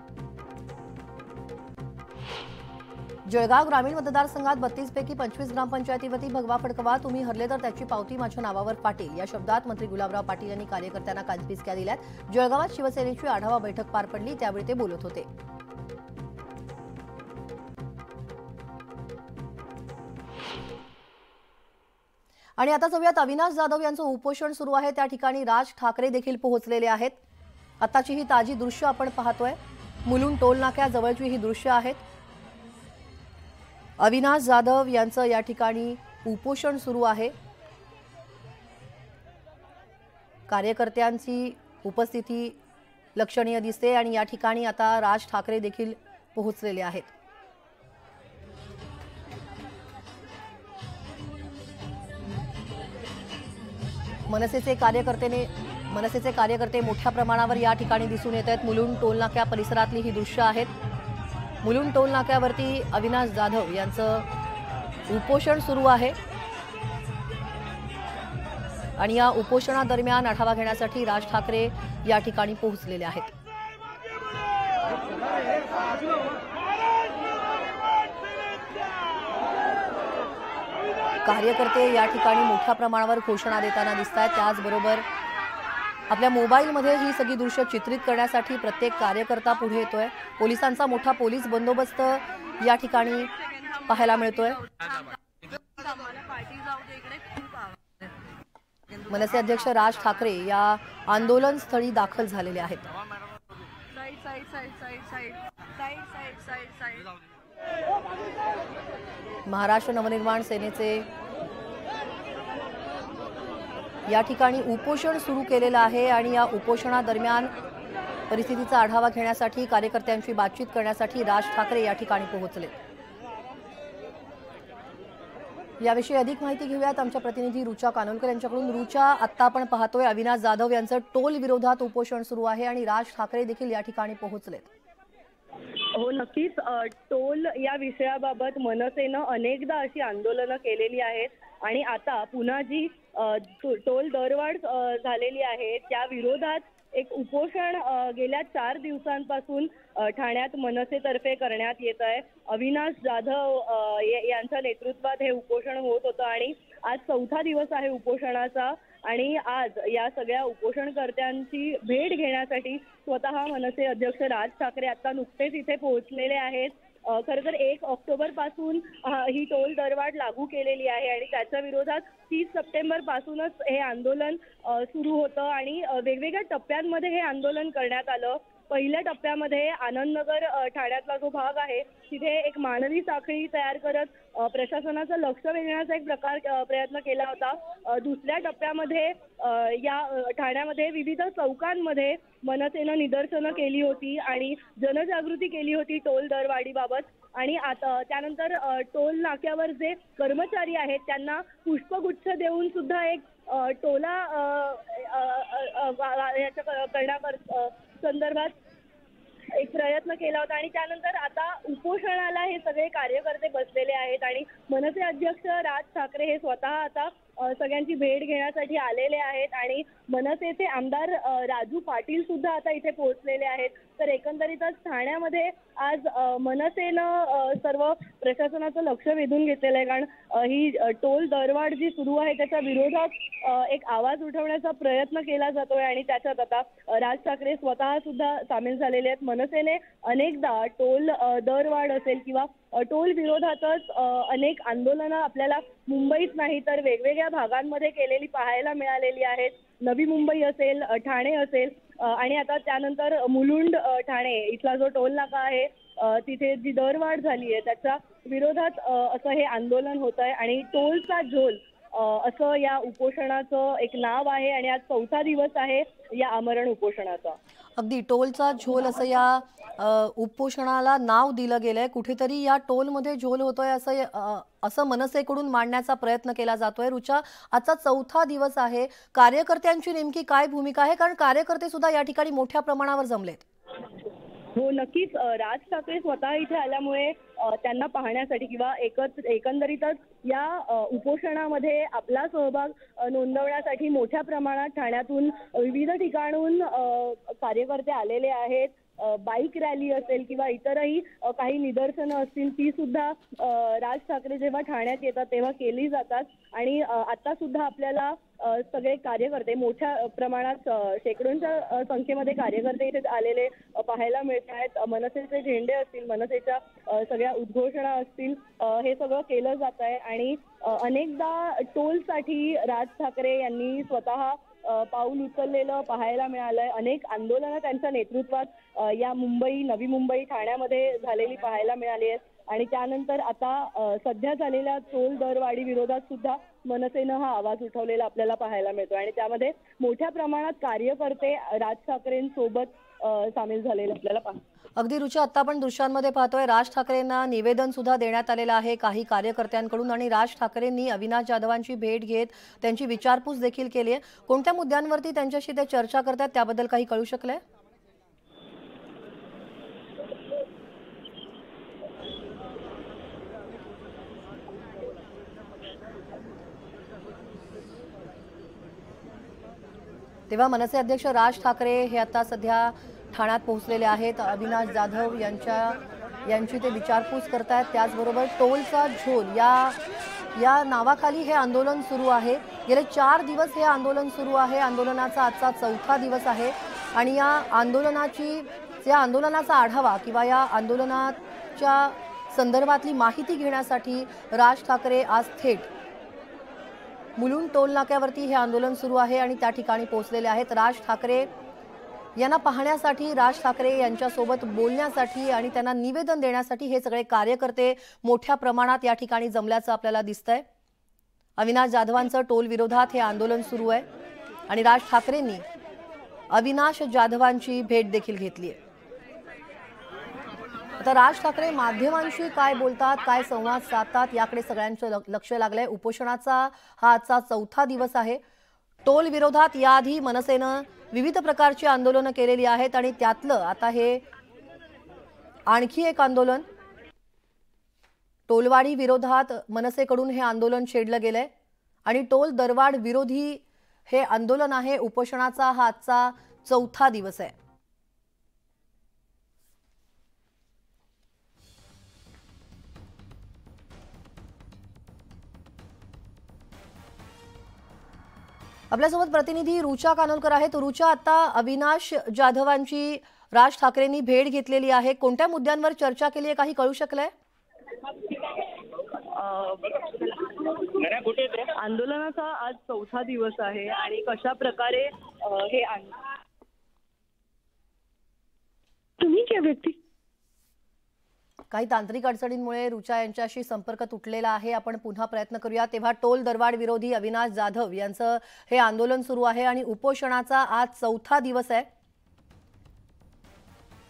जळगाव ग्रामीण मतदारसंघात 32 पैकी 25 ग्रामपंचायतीवरती भगवा फडकवा, तुम्ही हरले तर त्याची पावती माझ्या नावावर पाटील या शब्दात मंत्री गुलाबराव पाटील यांनी कार्यकर्त्यांना कानपिचक्या दिल्यात. जळगावात शिवसेनेची आढावा बैठक पार पडली त्यावेळी ते बोलत होते. आणि आता जाऊयात अविनाश जाधव यांचं उपोषण सुरू आहे त्या ठिकाणी राज ठाकरे देखील पोहोचलेले आहेत। आताची ही ताजी दृश्य आपण पाहतोय, मुलुंड टोल नाक्याजवळची ही दृश्य आहेत। अविनाश जाधव यांचं या ठिकाणी उपोषण सुरू आहे। कार्यकर्त्यांची उपस्थिती लक्षणीय दिसते आणि या ठिकाणी आता राज ठाकरे देखील पोहोचलेले आहेत। मनसेचे कार्यकर्ते मोठ्या प्रमाणावर या ठिकाणी दिसून येत आहेत। मुलुंड टोल नाक्या परिसरातली ही दृश्य आहेत। मुलुंड टोल नाक्यावरती अविनाश जाधव यांचं उपोषण सुरू आहे आणि या उपोषणादरम्यान आढावा घेण्यासाठी राज ठाकरे या ठिकाणी पोहोचलेले आहेत। कार्यकर्ते या ठिकाणी मोठ्या प्रमाणावर घोषणा देताना दिसत आहेत। त्याचबरोबर आपल्या मोबाईलमध्ये ही सगळी दृश्य चित्रित करण्यासाठी प्रत्येक कार्यकर्ता पुढे येतोय। पोलिसांचा मोठा पोलीस बंदोबस्त या ठिकाणी पाहायला मिळतोय। मनसे अध्यक्ष राज ठाकरे या आंदोलन स्थळी दाखल झालेले आहेत। महाराष्ट्र नवनिर्माण सेनेचे या ठिकाणी उपोषण सुरू केलेलं आहे आणि या उपोषणादरम्यान परिस्थितीचा आढावा घेण्यासाठी कार्यकर्त्यांशी बातचीत करण्यासाठी राज ठाकरे या ठिकाणी पोहोचले। याविषयी अधिक माहिती घेऊयात आमच्या प्रतिनिधी रुचा कानोलकर यांच्याकडून। रुचा, आत्ता आपण पाहतोय अविनाश जाधव यांचं टोल विरोधात उपोषण सुरू आहे आणि राज ठाकरे देखील या ठिकाणी पोहोचलेत। हो, नक्कीच। टोल या विषयाबाबत मनसेनं अनेकदा अशी आंदोलनं केलेली आहेत आणि आता पुन्हा जी टोल दरवाढ झालेली आहे त्या विरोधात एक उपोषण गेल्या 4 दिवसांपासून ठाण्यात मनसेतर्फे करण्यात येत आहे। अविनाश जाधव यांच्या नेतृत्वात हे उपोषण होत होतं आणि आज 4था दिवस आहे उपोषणाचा आणि आज या सगळ्या उपोषणकर्त्यांची भेट घेण्यासाठी स्वतः मनसे अध्यक्ष राज ठाकरे आता नुकतेच इथे पोहोचलेले आहेत। खरं तर 1 ऑक्टोबर पासून ही टोल दरवाढ लागू केलेली आहे आणि त्याच्या विरोधात 30 सप्टेंबर पासूनच हे आंदोलन सुरू होतं आणि वेगवेगळ्या टप्प्यांमध्ये हे आंदोलन करण्यात आलं। पहिल्या टप्प्यामध्ये आनंदनगर ठाण्यातला जो भाग आहे तिथे एक मानवी साखळी तयार करत प्रशासनाचं लक्ष वेधण्याचा एक प्रयत्न केला होता। दुसऱ्या टप्प्यामध्ये या ठाण्यामध्ये विविध चौकांमध्ये मनसेनं निदर्शनं केली होती आणि जनजागृती केली होती टोल दरवाढीबाबत आणि आता त्यानंतर टोल नाक्यावर जे कर्मचारी आहेत त्यांना पुष्पगुच्छ देऊन सुद्धा एक टोला याच्या संदर्भात एक प्रयत्न केला होता आणि त्यानंतर आता उपोषणाला हे सगळे कार्यकर्ते बसलेले आहेत आणि मनसे अध्यक्ष राज ठाकरे हे स्वतः आता सगळ्यांची भेट घेण्यासाठी आलेले आहेत आणि मनसेचे आमदार राजू पाटील सुद्धा आता इथे पोहोचलेले आहेत। तर एकंदरीतच ठाण्यामध्ये आज मनसेनं सर्व प्रशासनाचं लक्ष वेधून घेतलेलं आहे कारण ही टोल दरवाढ जी सुरू आहे त्याच्या विरोधात एक आवाज उठवण्याचा प्रयत्न केला जातोय आणि त्याच्यात आता राज ठाकरे स्वतः सुद्धा सामील झालेले आहेत। मनसेने अनेकदा टोल दरवाढ असेल किंवा टोल विरोधातच अनेक आंदोलनं आपल्याला मुंबईत नाही तर वेगवेगळ्या भागांमध्ये केलेली पाहायला मिळालेली आहेत। नवी मुंबई असेल, ठाणे असेल आणि आता त्यानंतर मुलुंड ठाणे इथला जो टोल नाका आहे तिथे जी दरवाढ झाली आहे त्याच्या विरोधात असं हे आंदोलन होत आहे आणि टोलचा झोल असं या उपोषणाचं एक नाव आहे आणि आज 4था दिवस आहे या आमरण उपोषणाचा। अगदी टोलचा झोल असं या उपोषणाला नाव दिलं गेलंय। कुठेतरी या टोलमध्ये झोल होतोय असं मनसेकडून मांडण्याचा प्रयत्न केला जातोय। रुचा, आजचा 4था दिवस आहे, कार्यकर्त्यांची नेमकी काय भूमिका आहे? कारण कार्यकर्ते सुद्धा या ठिकाणी मोठ्या प्रमाणावर जमलेत। हो, नक्कीच। राज ठाकरे स्वतः इथे आल्यामुळे त्यांना पाहण्यासाठी किंवा एकंदरीतच या उपोषणामध्ये आपला सहभाग नोंदवण्यासाठी मोठ्या प्रमाणात ठाण्यातून विविध ठिकाणून कार्यकर्ते आलेले आहेत। बाईक रॅली असेल किंवा इतरही काही निदर्शनं असतील ती सुद्धा राज ठाकरे जेव्हा ठाण्यात येतात तेव्हा केली जातात. आणि आता सुद्धा आपल्याला सगळे कार्यकर्ते मोठ्या प्रमाणात शेकडोंच्या संख्येमध्ये कार्यकर्ते इथे आलेले पाहायला मिळत आहेत. मनसेचे झेंडे असतील, मनसेच्या सगळ्या उद्घोषणा असतील, हे सगळं केलं जात आहे. आणि अनेकदा टोलसाठी राज ठाकरे यांनी स्वतः पाऊल उचललेलं पाहायला मिळालंय. अनेक आंदोलनं त्यांच्या नेतृत्वात या मुंबई, नवी मुंबई, ठाण्यामध्ये झालेली पाहायला मिळाली आहेत. आणि त्यानंतर आता सध्या झालेल्या टोल दरवाढी विरोधात सुद्धा मनसेनं हा आवाज उठवलेला आपल्याला पाहायला मिळतो. आणि त्यामध्ये मोठ्या प्रमाणात कार्यकर्ते राज ठाकरेंसोबत सामील झालेले आपल्याला पाहायला. अगदी रुचा, आता आपण दृश्यांमध्ये पाहतोय राज ठाकरेंना निवेदन सुद्धा देण्यात आलेलं आहे काही कार्यकर्त्यांकडून आणि राज ठाकरेंनी अविनाश जाधवांची भेट घेत त्यांची विचारपूस देखील केली आहे. कोणत्या मुद्द्यांवरती त्यांच्याशी ते चर्चा करतात त्याबद्दल काही कळू शकलंय? तेव्हा मनसे अध्यक्ष राज ठाकरे हे आता सध्या ठाण्यात पोहोचलेले आहेत. अविनाश जाधव यांची ते विचारपूस करतायत. त्याचबरोबर टोलचा झोल या नावाखाली हे आंदोलन सुरू आहे. गेले 4 दिवस हे आंदोलन सुरू आहे. आंदोलनाचा आजचा 4था दिवस आहे आणि या आंदोलनाचा आढावा किंवा या आंदोलनाच्या संदर्भातली माहिती घेण्यासाठी राज ठाकरे आज थेट मुलुंड टोल नाक्यावरती हे आंदोलन सुरू आहे आणि त्या ठिकाणी पोहोचलेले आहेत. राज ठाकरे यांना पाहण्यासाठी, राज ठाकरे यांच्यासोबत बोलण्यासाठी आणि त्यांना निवेदन देण्यासाठी हे सगळे कार्यकर्ते मोठ्या प्रमाणात या ठिकाणी जमल्याचं आपल्याला दिसतंय. अविनाश जाधवांचं टोल विरोधात हे आंदोलन सुरू आहे आणि राज ठाकरेंनी अविनाश जाधवांची भेट देखील घेतली आहे. आता राज ठाकरे माध्यमांशी काय बोलतात, काय संवाद साधतात याकडे सगळ्यांचं लक्ष लागलंय. उपोषणाचा हा आजचा 4था दिवस आहे. टोल विरोधात याआधी मनसेनं विविध प्रकारची आंदोलनं केलेली आहेत आणि त्यातलं आता हे आणखी एक आंदोलन टोलवाढी विरोधात मनसेकडून हे आंदोलन छेडलं गेलंय आणि टोल दरवाढ विरोधी हे आंदोलन आहे. उपोषणाचा हा आजचा 4था दिवस आहे. आपल्यासोबत प्रतिनिधी रुचा कानोलकर आहेत. रुचा, आता अविनाश जाधवांची राज ठाकरेंनी भेट घेतलेली आहे. कोणत्या मुद्द्यांवर चर्चा केली आहे काही कळू शकलंय? आंदोलनाचा आज 4था दिवस आहे आणि कशा प्रकारे हे तुम्ही क्या व्यक्ती काही तांत्रिक अडचणींमुळे रुचा यांच्याशी संपर्क तुटलेला आहे. आपण पुन्हा प्रयत्न करूया. तेव्हा टोल दरवाढ विरोधी अविनाश जाधव यांचं हे आंदोलन सुरू आहे आणि उपोषणाचा आज 4था दिवस आहे.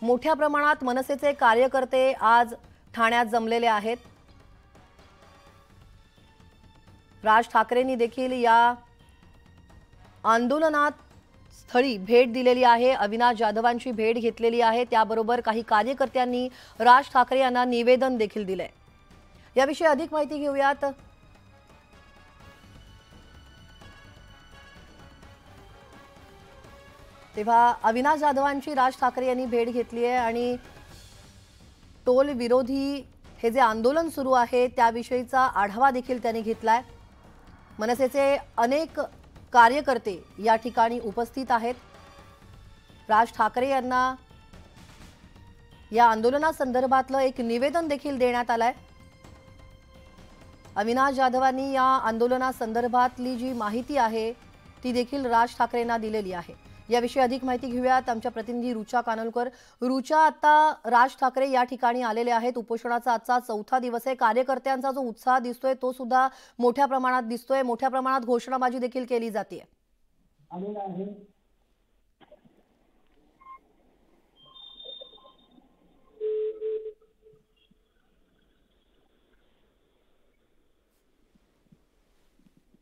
मोठ्या प्रमाणात मनसेचे कार्यकर्ते आज ठाण्यात जमलेले आहेत. राज ठाकरेंनी देखील या आंदोलनात स्थळी भेट दिलेली आहे. अविनाश जाधवांची भेट घेतलेली आहे. त्याबरोबर काही कार्यकर्त्यांनी राज ठाकरे यांना निवेदन देखील दिले. याविषयी अधिक माहिती घेऊयात. तेव्हा अविनाश जाधवांची राज ठाकरे यांनी भेट घेतली आहे आणि टोल विरोधी हे जे आंदोलन सुरू आहे त्याविषयीचा आढावा देखील त्यांनी घेतलाय. मनसेचे अनेक कार्यकर्ते या ठिकाणी उपस्थित आहेत. राज ठाकरे यांना या आंदोलनासंदर्भातलं एक निवेदन देखील देण्यात आलंय. अविनाश जाधवांनी या आंदोलनासंदर्भातली जी माहिती आहे ती देखील राज ठाकरेंना दिलेली आहे. याविषयी अधिक माहिती घेऊयात आमच्या प्रतिनिधी रुचा कानोलकर. रुचा, आता राज ठाकरे या ठिकाणी आलेले आहेत. उपोषणाचा आजचा 4था दिवस आहे. कार्यकर्त्यांचा जो उत्साह दिसतोय तो सुद्धा मोठ्या प्रमाणात दिसतोय. मोठ्या प्रमाणात घोषणाबाजी देखील केली जाते.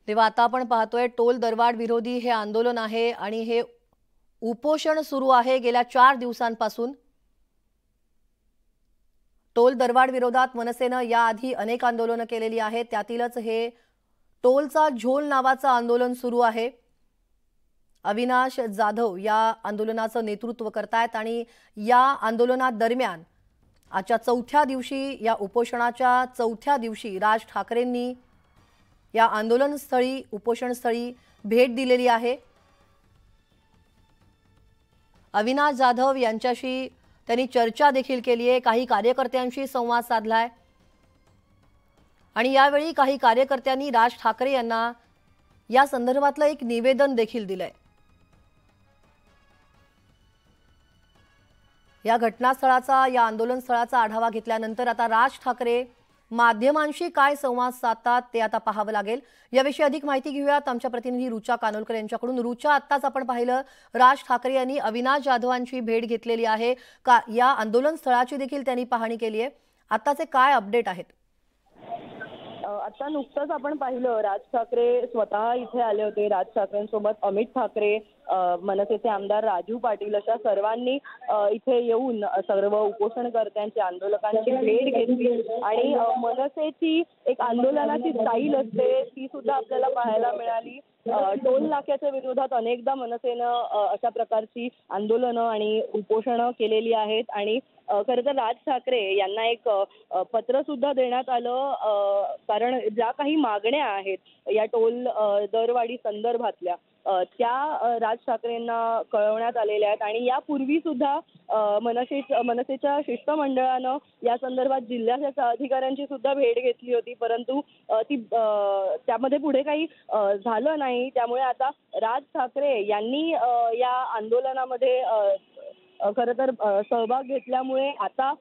तेव्हा आता आपण पाहतोय टोल दरवाढ विरोधी हे आंदोलन आहे आणि हे उपोषण सुरू आहे गेल्या 4 दिवसांपासून. टोल दरवाढ विरोधात मनसेनं याआधी अनेक आंदोलनं केलेली आहेत. त्यातीलच हे टोलचा झोल नावाचं आंदोलन सुरू आहे अविनाश जाधव या आंदोलनाचं नेतृत्व करतायत आणि या आंदोलनादरम्यान आजच्या चौथ्या दिवशी, या उपोषणाच्या चौथ्या दिवशी राज ठाकरेंनी या आंदोलनस्थळी, उपोषणस्थळी भेट दिलेली आहे। अविनाश जाधव यांच्याशी त्यांनी चर्चा देखील केली आहे, काही कार्यकर्त्यांशी संवाद साधलाय आणि यावेळी काही कार्यकर्त्यांनी राज ठाकरे यांना या संदर्भातलं एक निवेदन देखील दिलंय। या घटनास्थळाचा, या आंदोलन स्थळाचा आढावा घेतल्यानंतर आता राज ठाकरे माध्यमांशी काय संवाद साधतात ते आता पाहावं लागेल। याविषयी अधिक माहिती घेऊयात आमच्या प्रतिनिधी रुचा कानोलकर यांच्याकडून। रुचा, आत्ताच आपण पाहिलं राज ठाकरे यांनी अविनाश जाधवांची भेट घेतलेली आहे का, या आंदोलन स्थळाची देखील त्यांनी पाहणी केली आहे। आत्ताचे काय अपडेट आहेत? आता नुकतंच आपण पाहिलं राज ठाकरे स्वतः इथे आले होते। राज ठाकरेंसोबत अमित ठाकरे, मनसेचे आमदार राजू पाटील अशा सर्वांनी इथे येऊन सर्व उपोषणकर्त्यांची, आंदोलकांची भेट घेतली आणि मनसेची एक आंदोलनाची स्टाईल असते ती सुद्धा आपल्याला पाहायला मिळाली। टोल नाक्याच्या विरोधात अनेकदा मनसेनं अशा प्रकारची आंदोलनं आणि उपोषणं केलेली आहेत आणि खरं तर राज ठाकरे यांना एक पत्र सुद्धा देण्यात आलं, कारण ज्या काही मागण्या आहेत या टोल दरवाढी संदर्भातल्या त्या राज ठाकरेंना कळवण्यात आलेल्या आहेत आणि यापूर्वी सुद्धा मनसेच्या शिष्टमंडळानं या संदर्भात जिल्ह्याच्या अधिकाऱ्यांची सुद्धा भेट घेतली होती, परंतु ती त्यामध्ये पुढे काही झालं नाही। त्यामुळे आता राज ठाकरे यांनी या आंदोलनामध्ये खरं तर सहभाग घेतल्यामुळे आता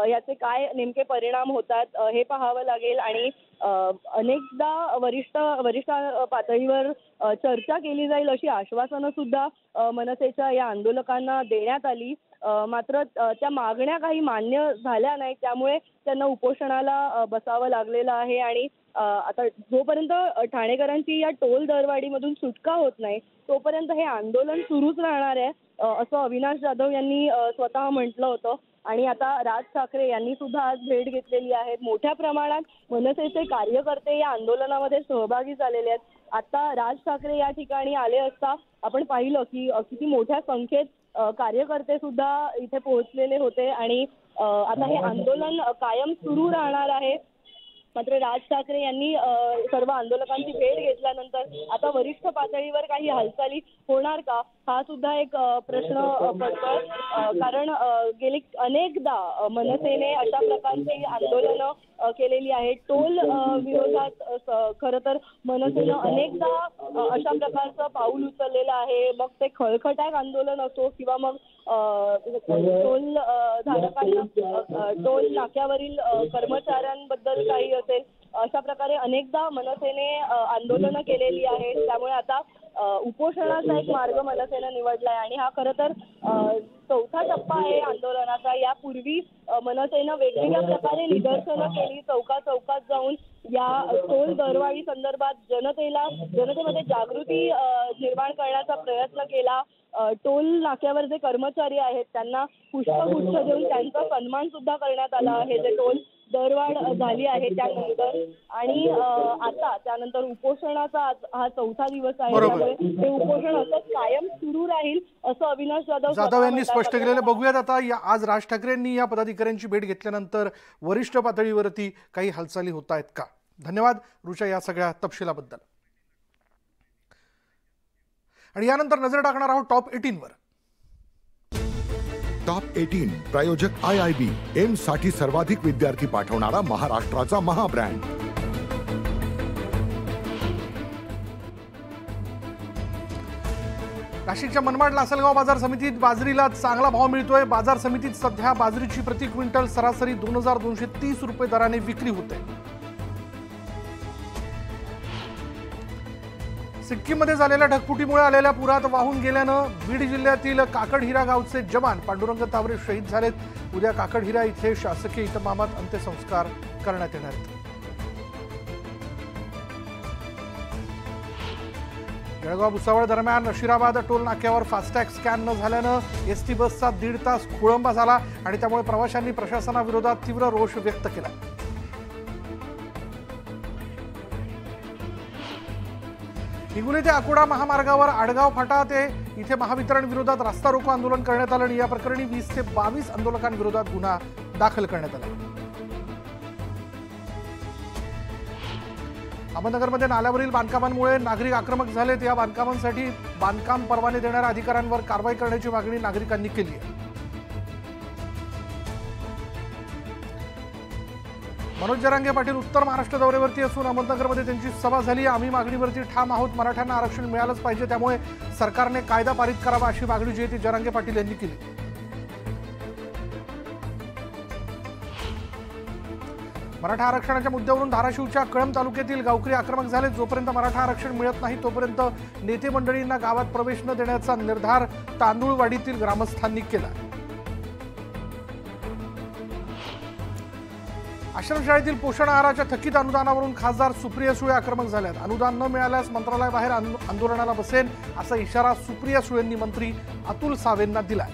याचे काय नेमके परिणाम होतात हे पाहावं लागेल आणि अनेकदा वरिष्ठ पातळीवर चर्चा केली जाईल अशी आश्वासनं सुद्धा मनसेच्या या आंदोलकांना देण्यात आली, मात्र त्या मागण्या काही मान्य झाल्या नाहीत, त्यामुळे त्यांना उपोषणाला बसावं लागलेलं आहे आणि आता जोपर्यंत ठाणेकरांची या टोल दरवाढीमधून सुटका होत नाही तोपर्यंत हे आंदोलन सुरूच राहणार आहे असं अविनाश जाधव यांनी स्वतः म्हटलं होतं आणि आता राज ठाकरे यांनी सुद्धा आज भेट घेतलेली आहे। मोठ्या प्रमाणात मनसेचे कार्यकर्ते या आंदोलनामध्ये सहभागी झालेले आहेत। आता राज ठाकरे या ठिकाणी आले असता आपण पाहिलं की किती मोठ्या संख्येत कार्यकर्ते सुद्धा इथे पोहोचलेले होते आणि आता हे आंदोलन कायम सुरू राहणार आहे। मात्र राज ठाकरे यांनी सर्व आंदोलकांची भेट घेतल्यानंतर आता वरिष्ठ पातळीवर काही हालचाली होणार का हा सुद्धा एक प्रश्न पडतोय, कारण गेली अनेकदा मनसेने अशा प्रकारची आंदोलनं केलेली आहेत। टोल विरोधात खरं तर मनसेनं अनेकदा अशा प्रकारचं पाऊल उचललेलं आहे, मग ते खळखटाक आंदोलन असो किंवा मग टोल धारकांना, टोल नाक्यावरील कर्मचाऱ्यांबद्दल काही असेल, अशा प्रकारे अनेकदा मनसेने आंदोलनं केलेली आहेत। त्यामुळे आता उपोषणाचा एक मार्ग मनसेनं निवडलाय आणि हा खरं तर चौथा टप्पा आहे आंदोलनाचा। यापूर्वी मनसेनं वेगवेगळ्या प्रकारे निदर्शनं केली, चौकात जाऊन या टोल दरवाढी संदर्भात जनतेमध्ये जागृती निर्माण करण्याचा प्रयत्न केला। टोल नाक्यावर जे कर्मचारी आहेत त्यांना पुष्पगुच्छ देऊन त्यांचा सन्मान सुद्धा करण्यात आला आहे, जे टोल दरवाढ झाली आहे त्यानंतर आणि आता त्यानंतर उपोषणाचा हा चौथा दिवस आहे, त्यामुळे हे उपोषण असंच कायम सुरू राहील असं अविनाश जाधव यांनी स्पष्ट केलेलं। बघूयात आता आज राज ठाकरेंनी या पदाधिकाऱ्यांची भेट घेतल्यानंतर वरिष्ठ पातळीवरती काही हालचाली होत आहेत का। धन्यवाद रुचा या सगळ्या तपशिलाबद्दल। आणि यानंतर नजर टाकणार आहोत टॉप 18 वर। टॉप 18 प्रायोजक IIB, एम्स साठी सर्वाधिक विद्यार्थी पाठवणारा महाराष्ट्राचा महाब्रँड। नाशिकच्या मनमाड लासलगाव बाजार समितीत बाजरीला चांगला भाव मिळतोय। बाजार समितीत सध्या बाजरीची प्रति क्विंटल सरासरी 2230 रुपये दराने विक्री होते। सिक्कीममध्ये झालेल्या ढगफुटीमुळे आलेल्या पुरात वाहून गेल्यानं बीड जिल्ह्यातील काकडहिरा गावचे जवान पांडुरंग तावरे शहीद झालेत। उद्या काकडहिरा इथे शासकीय इतमामात अंत्यसंस्कार करण्यात येणार आहेत। जळगाव भुसावळ दरम्यान नशिराबाद टोल नाक्यावर फास्टॅग स्कॅन न झाल्यानं एसटी बसचा 1.5 तास खोळंबा झाला आणि त्यामुळे प्रवाशांनी प्रशासनाविरोधात तीव्र रोष व्यक्त केला। हिंगोली ते अकोला महामार्गावर आडगाव फाटा ते इथे महावितरण विरोधात रास्ता रोको आंदोलन करण्यात आलं आणि या प्रकरणी 20 ते 22 आंदोलकांविरोधात गुन्हा दाखल करण्यात आला. अहमदनगरमध्ये नाल्यावरील बांधकामांमुळे नागरिक आक्रमक झालेत. या बांधकामांसाठी बांधकाम परवाने देणाऱ्या अधिकाऱ्यांवर कारवाई करण्याची मागणी नागरिकांनी केली आहे. मनोज जरांगे पाटील उत्तर महाराष्ट्र दौऱ्यावरती असून अहमदनगरमध्ये त्यांची सभा झाली. आम्ही मागणीवरती ठाम आहोत. मराठ्यांना आरक्षण मिळालंच पाहिजे, त्यामुळे सरकारने कायदा पारित करावा अशी मागणी जी आहे ती जरांगे पाटील यांनी केली. मराठा आरक्षणाच्या मुद्द्यावरून धाराशिवच्या कळंब तालुक्यातील गावकरी आक्रमक झाले. जोपर्यंत मराठा आरक्षण मिळत नाही तोपर्यंत नेते मंडळींना गावात प्रवेश न देण्याचा निर्धार तांदूळवाडीतील ग्रामस्थांनी केला. आश्रमशाळेतील पोषण आहाराच्या थकीत अनुदानावरून खासदार सुप्रिया सुळे आक्रमक झाल्यात. अनुदान न मिळाल्यास मंत्रालयाबाहेर आंदोलनाला बसेन असा इशारा सुप्रिया सुळेंनी मंत्री अतुल सावेंना दिला.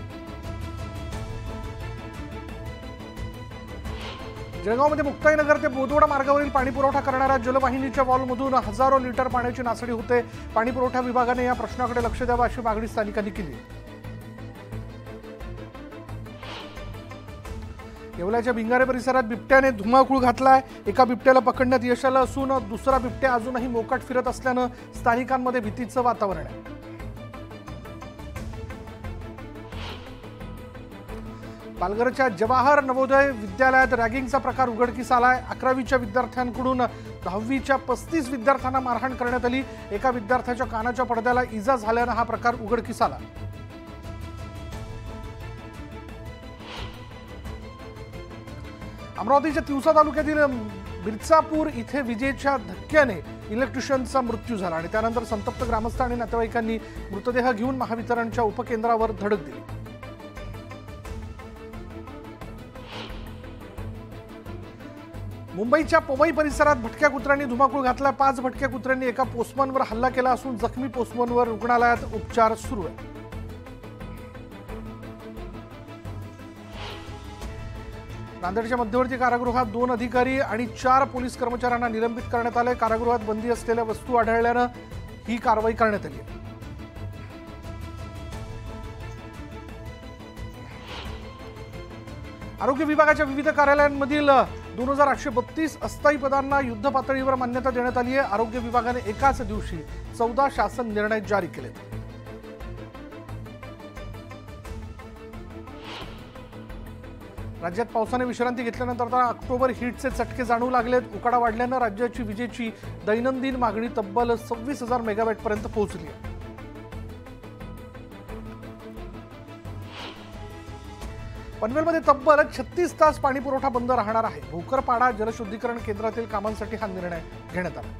जळगावमध्ये मुक्ताईनगर ते बोदवडा मार्गावरील पाणी पुरवठा करणाऱ्या जलवाहिनीच्या वॉल्वमधून हजारो लिटर पाण्याची नासडी होते. पाणी पुरवठा विभागाने या प्रश्नाकडे लक्ष द्यावं अशी मागणी स्थानिकांनी केली. येवल्याच्या भिंगारे परिसरात बिबट्याने धुमाकूळ घातलाय. एका बिबट्याला पकडण्यात यश आलं असून दुसरा बिबट्या अजूनही मोकाट फिरत असल्यानं स्थानिकांमध्ये भीतीचं वातावरण आहे. पालघरच्या जवाहर नवोदय विद्यालयात रॅगिंगचा प्रकार उघडकीस आलाय. 11वीच्या विद्यार्थ्यांकडून 10वीच्या 35 विद्यार्थ्यांना मारहाण करण्यात आली. एका विद्यार्थ्याच्या कानाच्या पडद्याला इजा झाल्यानं हा प्रकार उघडकीस आला. अमरावतीच्या तिवसा तालुक्यातील मिरचापूर इथे विजेच्या धक्क्याने इलेक्ट्रिशियनचा मृत्यू झाला आणि त्यानंतर संतप्त ग्रामस्थ आणि नातेवाईकांनी मृतदेह घेऊन महावितरणच्या उपकेंद्रावर धडक दिली. मुंबईच्या पवई परिसरात भटक्या कुत्र्यांनी धुमाकूळ घातला. 5 भटक्या कुत्र्यांनी एका पोस्टमनवर हल्ला केला असून जखमी पोस्टमनवर रुग्णालयात उपचार सुरू आहेत. नांदेडच्या मध्यवर्ती कारागृहात 2 अधिकारी आणि 4 पोलीस कर्मचाऱ्यांना निलंबित करण्यात आले. कारागृहात बंदी असलेल्या वस्तू आढळल्यानं ही कारवाई करण्यात आली. आरोग्य विभागाच्या विविध कार्यालयांमधील 2832 अस्थायी पदांना युद्ध पातळीवर मान्यता देण्यात आली आहे. आरोग्य विभागाने एकाच दिवशी 14 शासन निर्णय जारी केलेत. राज्यात पावसाने विश्रांती घेतल्यानंतर आता ऑक्टोबर हीटचे चटके जाणवू लागलेत. उकाडा वाढल्यानं राज्याची विजेची दैनंदिन मागणी तब्बल 26,000 मेगावॅटपर्यंत पोहोचली आहे. पनवेलमध्ये तब्बल 36 तास पाणी पुरवठा बंद राहणार आहे. भोकरपाडा जलशुद्धीकरण केंद्रातील कामांसाठी हा निर्णय घेण्यात आला.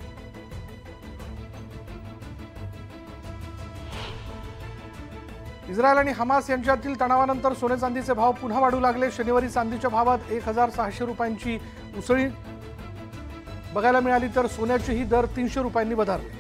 इस्रायल आणि हमास यांच्यातील तणावानंतर सोने चांदीचे भाव पुन्हा वाढू लागले. शनिवारी चांदीच्या भावात 1,600 रुपयांची उसळी बघायला मिळाली तर सोन्याचेही दर 300 रुपयांनी वधारले.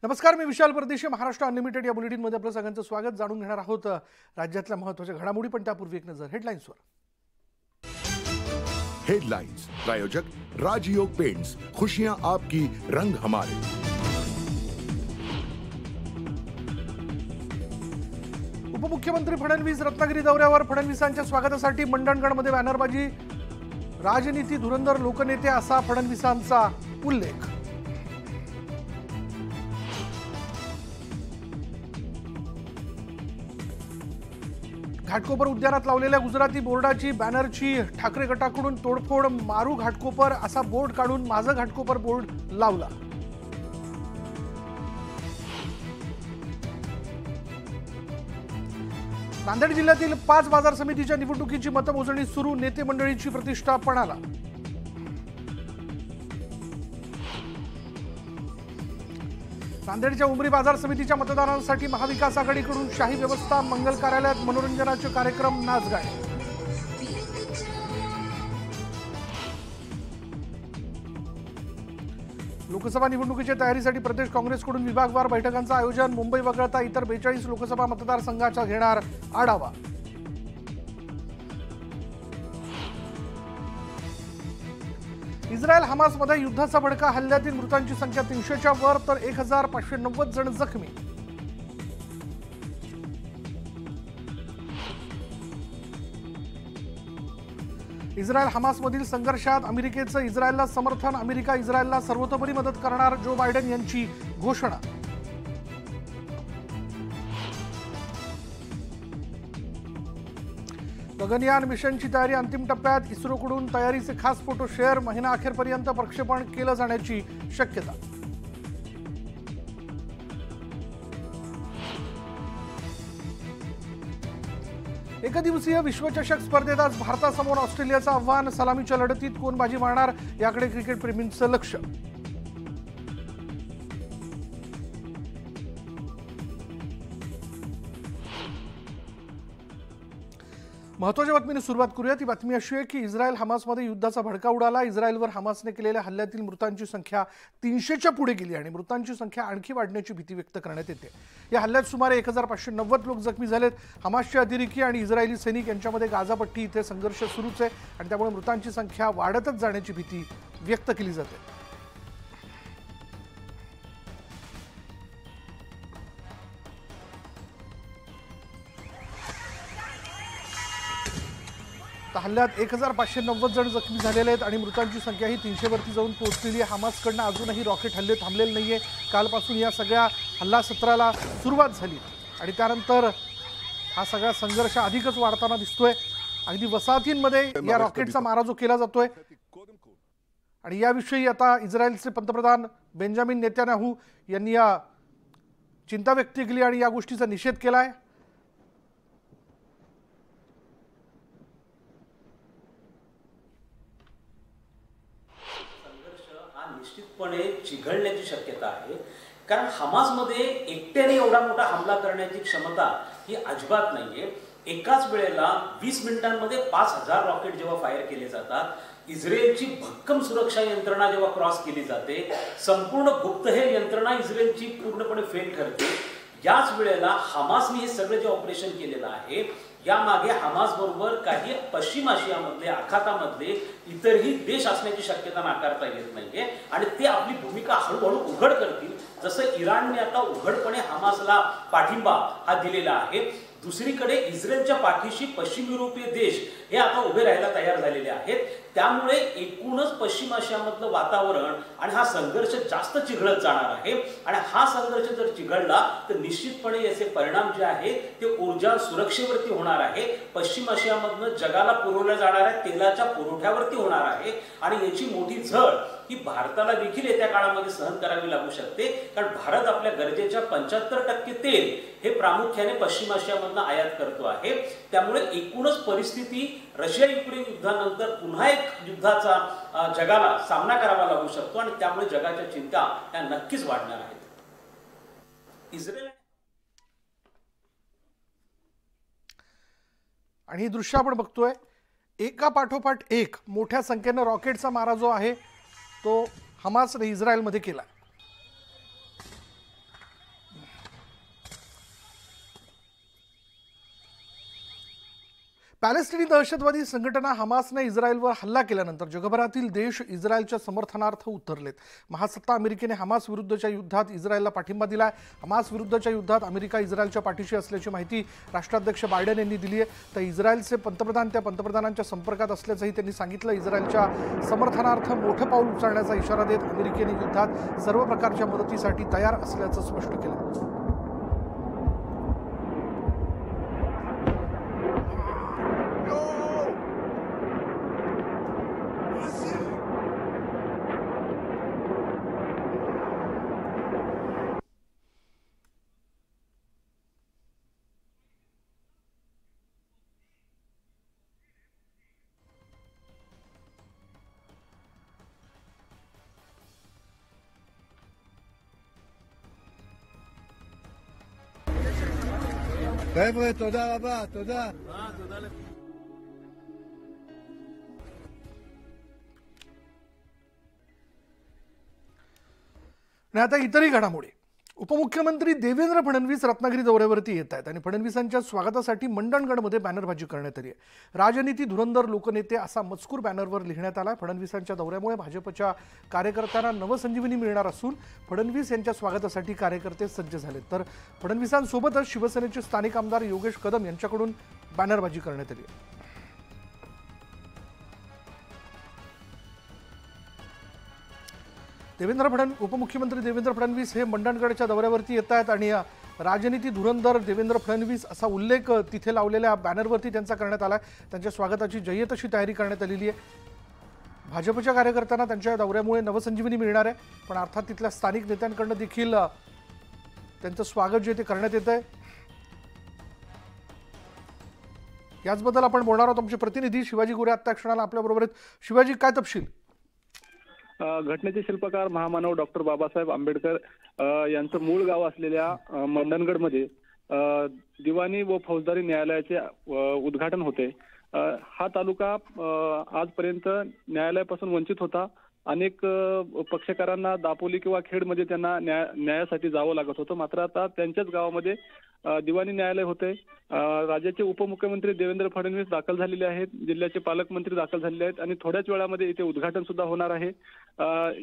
नमस्कार, मी विशाल परदेशी. महाराष्ट्र अनलिमिटेड या बुलेटिनमध्ये आपलं सगळ्यांचं स्वागत. जाणून घेणार आहोत राज्यातल्या महत्त्वाच्या घडामोडी, पण त्यापूर्वी एक नजर हेडलाईन्सवर. हेडलाइंस प्रायोजक राजयोग पेंट्स, खुशियां आपकी, रंग हमारे. उपमुख्यमंत्री फडणवीस रत्नागिरी दौऱ्यावर. फडणवीसांच्या स्वागतासाठी मंडणगडमध्ये बॅनरबाजी. राजनीती धुरंधर लोकनेते असा फडणवीसांचा उल्लेख. घाटकोपर उद्यानात लावलेल्या गुजराती बोर्डाची बॅनरची ठाकरे गटाकडून तोडफोड. मारू घाटकोपर असा बोर्ड काढून माझं घाटकोपर बोर्ड लावला. नांदेड जिल्ह्यातील 5 बाजार समितीच्या निवडणुकीची मतमोजणी सुरू. नेते मंडळीची प्रतिष्ठा पणाला. नांदेडच्या उमरी बाजार समितीच्या मतदारांसाठी महाविकास आघाडीकडून शाही व्यवस्था. मंगल कार्यालयात मनोरंजनाचे कार्यक्रम, नाचगाणी. लोकसभा निवडणुकीच्या तयारीसाठी प्रदेश काँग्रेसकडून विभागवार बैठकांचं आयोजन. मुंबई वगळता इतर 42 लोकसभा मतदारसंघाचा घेणार आढावा. इस्रायल हमासमध्ये युद्धाचा भडका. हल्ल्यातील मृतांची संख्या 300च्या वर तर 1590 जण जखमी. इस्रायल हमासमधील संघर्षात अमेरिकेचं इस्रायलला समर्थन. अमेरिका इस्रायलला सर्वतोपरी मदत करणार. जो बायडेन यांची घोषणा. गगनयान मिशनची तयारी अंतिम टप्प्यात. इस्रोकडून तयारीचे खास फोटो शेअर. महिना अखेरपर्यंत प्रक्षेपण केलं जाण्याची शक्यता. एकदिवसीय विश्वचषक स्पर्धेत आज भारतासमोर ऑस्ट्रेलियाचं आव्हान. सलामीच्या लढतीत कोण बाजी मारणार याकडे क्रिकेटप्रेमींचं लक्ष. महत्त्वाच्या बातमीने सुरुवात करूया. ती बातमी अशी आहे की इस्रायल हमासमध्ये युद्धाचा भडका उडाला. इस्रायलवर हमासने केलेल्या हल्ल्यातील मृतांची संख्या 300च्या पुढे गेली आणि मृतांची संख्या आणखी वाढण्याची भीती व्यक्त करण्यात येते. या हल्ल्यात सुमारे 1590 लोक जखमी झालेत. हमासचे अतिरेकी आणि इस्रायली सैनिक यांच्यामध्ये गाझापट्टी इथे संघर्ष सुरूच आहे आणि त्यामुळे मृतांची संख्या वाढतच जाण्याची भीती व्यक्त केली जाते. हल्ल्यात 1590 जण जखमी झालेले आहेत आणि मृतांची संख्या ही 300 वरती जाऊन पोहोचलेली आहे. हमासकडनं अजूनही रॉकेट हल्ले थांबलेले नाहीये. कालपासून या सगळ्या हल्ला सत्राला सुरुवात झाली आणि त्यानंतर हा सगळा संघर्ष अधिकच वाढताना दिसतोय. अगदी वसाहतींमध्ये या रॉकेटचा मारा जो केला जातोय आणि याविषयी आता इस्रायलचे पंतप्रधान बेंजामिन नेतान्याहू यांनी या चिंता व्यक्त केली आणि या गोष्टीचा निषेध केलाय. निश्चितपणे चिघळण्याची शक्यता आहे. कारण हमासमध्ये एकट्याने एवढा मोठा हमला करण्याची क्षमता ही अजिबात नाहीये. एकाच वेळेला 20 मिनिटांमध्ये 5000 रॉकेट जेव्हा फायर केले जातात, इस्रायलची भक्कम सुरक्षा यंत्रणा जेव्हा क्रॉस केली जाते, संपूर्ण गुप्तहेर यंत्रणा इस्रायलची पूर्णपणे फेल ठरते. याच वेळेला हमासने हे सगळं जे ऑपरेशन केलेलं आहे यामागे हमास बरोबर काही पश्चिम आशियामधले आखातामधले इतरही देश असण्याची शक्यता नाकारता येत नाहीये आणि ते आपली भूमिका हळूहळू उघड करतील. जसं इराणने आता उघडपणे हमासला पाठिंबा हा दिलेला आहे. दुसरीकडे इस्रायलच्या पाठीशी पश्चिम युरोपीय देश हे आता उभे राहायला तयार झालेले आहेत. त्यामुळे एकूणच पश्चिम आशियामधलं वातावरण आणि हा संघर्ष जास्त चिघळत जाणार आहे आणि हा संघर्ष जर चिघळला तर निश्चितपणे याचे परिणाम जे आहेत ते ऊर्जा सुरक्षेवरती होणार आहे. पश्चिम आशियामधनं जगाला पुरवल्या जाणाऱ्या तेलाच्या पुरवठ्यावरती होणार आहे आणि याची मोठी झळ ही भारताला देखील येत्या काळामध्ये सहन करावी लागू शकते. कारण भारत आपल्या गरजेच्या 75% तेल हे प्रामुख्याने पश्चिम आशियामधनं आयात करतो आहे. त्यामुळे एकूणच परिस्थिती रशिया युक्रेन युद्धानंतर पुन्हा एक युद्धाचा जगाला सामना करावा लागू शकतो आणि त्यामुळे जगाच्या चिंता या नक्कीच वाढणार आहेत. इस्रायल आणि ही दृश्य आपण बघतोय एका पाठोपाठ एक मोठ्या संख्येने रॉकेटचा मारा जो आहे तो हमासने इस्रायलमध्ये केला. पॅलेस्टिनी दहशतवादी संघटना हमासने इस्रायलवर हल्ला केल्यानंतर जगभरातील देश इस्रायलच्या समर्थनार्थ उतरलेत. महासत्ता अमेरिकेने हमास विरुद्धच्या युद्धात इस्रायलला पाठिंबा दिलाय. हमास विरुद्धच्या युद्धात अमेरिका इस्रायलच्या पाठीशी असल्याची माहिती राष्ट्राध्यक्ष बायडेन यांनी दिली आहे. तर इस्रायलचे पंतप्रधान त्या पंतप्रधानांच्या संपर्कात असल्याचंही त्यांनी सांगितलं. इस्रायलच्या समर्थनार्थ मोठं पाऊल उचलण्याचा इशारा देत अमेरिकेने युद्धात सर्व प्रकारच्या मदतीसाठी तयार असल्याचं स्पष्ट केलं. חבר'ה, תודה רבה, תודה. आणि आता इतरही घडामोडी. उपमुख्यमंत्री देवेंद्र फडणवीस रत्नागिरी दौऱ्यावरती येत आहेत आणि फडणवीसांच्या स्वागतासाठी मंडणगडमध्ये बॅनरबाजी करण्यात आली आहे. राजनीती धुरंधर लोकनेते असा मजकूर बॅनरवर लिहिण्यात आला. फडणवीसांच्या दौऱ्यामुळे भाजपच्या कार्यकर्त्यांना नवसंजीवनी मिळणार असून फडणवीस यांच्या स्वागतासाठी कार्यकर्ते सज्ज झालेत. तर फडणवीसांसोबतच शिवसेनेचे स्थानिक आमदार योगेश कदम यांच्याकडून बॅनरबाजी करण्यात आली आहे. उपमुख्यमंत्री देवेंद्र फडणवीस हे मंडणगडच्या दौऱ्यावरती येत आहेत आणि राजनीती धुरंधर देवेंद्र फडणवीस असा उल्लेख तिथे लावलेल्या बॅनरवरती त्यांचा करण्यात आला आहे. त्यांच्या स्वागताची जय्यत अशी तयारी करण्यात आलेली आहे. भाजपच्या कार्यकर्त्यांना त्यांच्या दौऱ्यामुळे नवसंजीवनी मिळणार आहे, पण अर्थात तिथल्या स्थानिक नेत्यांकडून देखील त्यांचं स्वागत जे ते करण्यात येत आहे. याचबद्दल आपण बोलणार आहोत. आमचे प्रतिनिधी शिवाजी गोरे आत्ता क्षणाला आपल्याबरोबर आहेत. शिवाजी, काय तपशील? घटनेचे शिल्पकार महामानव डॉक्टर बाबासाहेब आंबेडकर यांचं मूळ गाव असलेल्या मंडणगडमध्ये दिवाणी व फौजदारी न्यायालयाचे उद्घाटन होते. हा तालुका आजपर्यंत न्यायालयापासून वंचित होता. अनेक पक्षकारांना दापोली किंवा खेडमध्ये त्यांना न्यायासाठी जावं लागत होतं. मात्र आता त्यांच्याच गावामध्ये दिवाणी न्यायालय होते. राज्याचे उपमुख्यमंत्री देवेंद्र फडणवीस दाखल झालेले आहेत, जिल्ह्याचे पालकमंत्री दाखल झालेले आहेत आणि थोड्याच वेळामध्ये इथे उद्घाटन सुद्धा होणार आहे.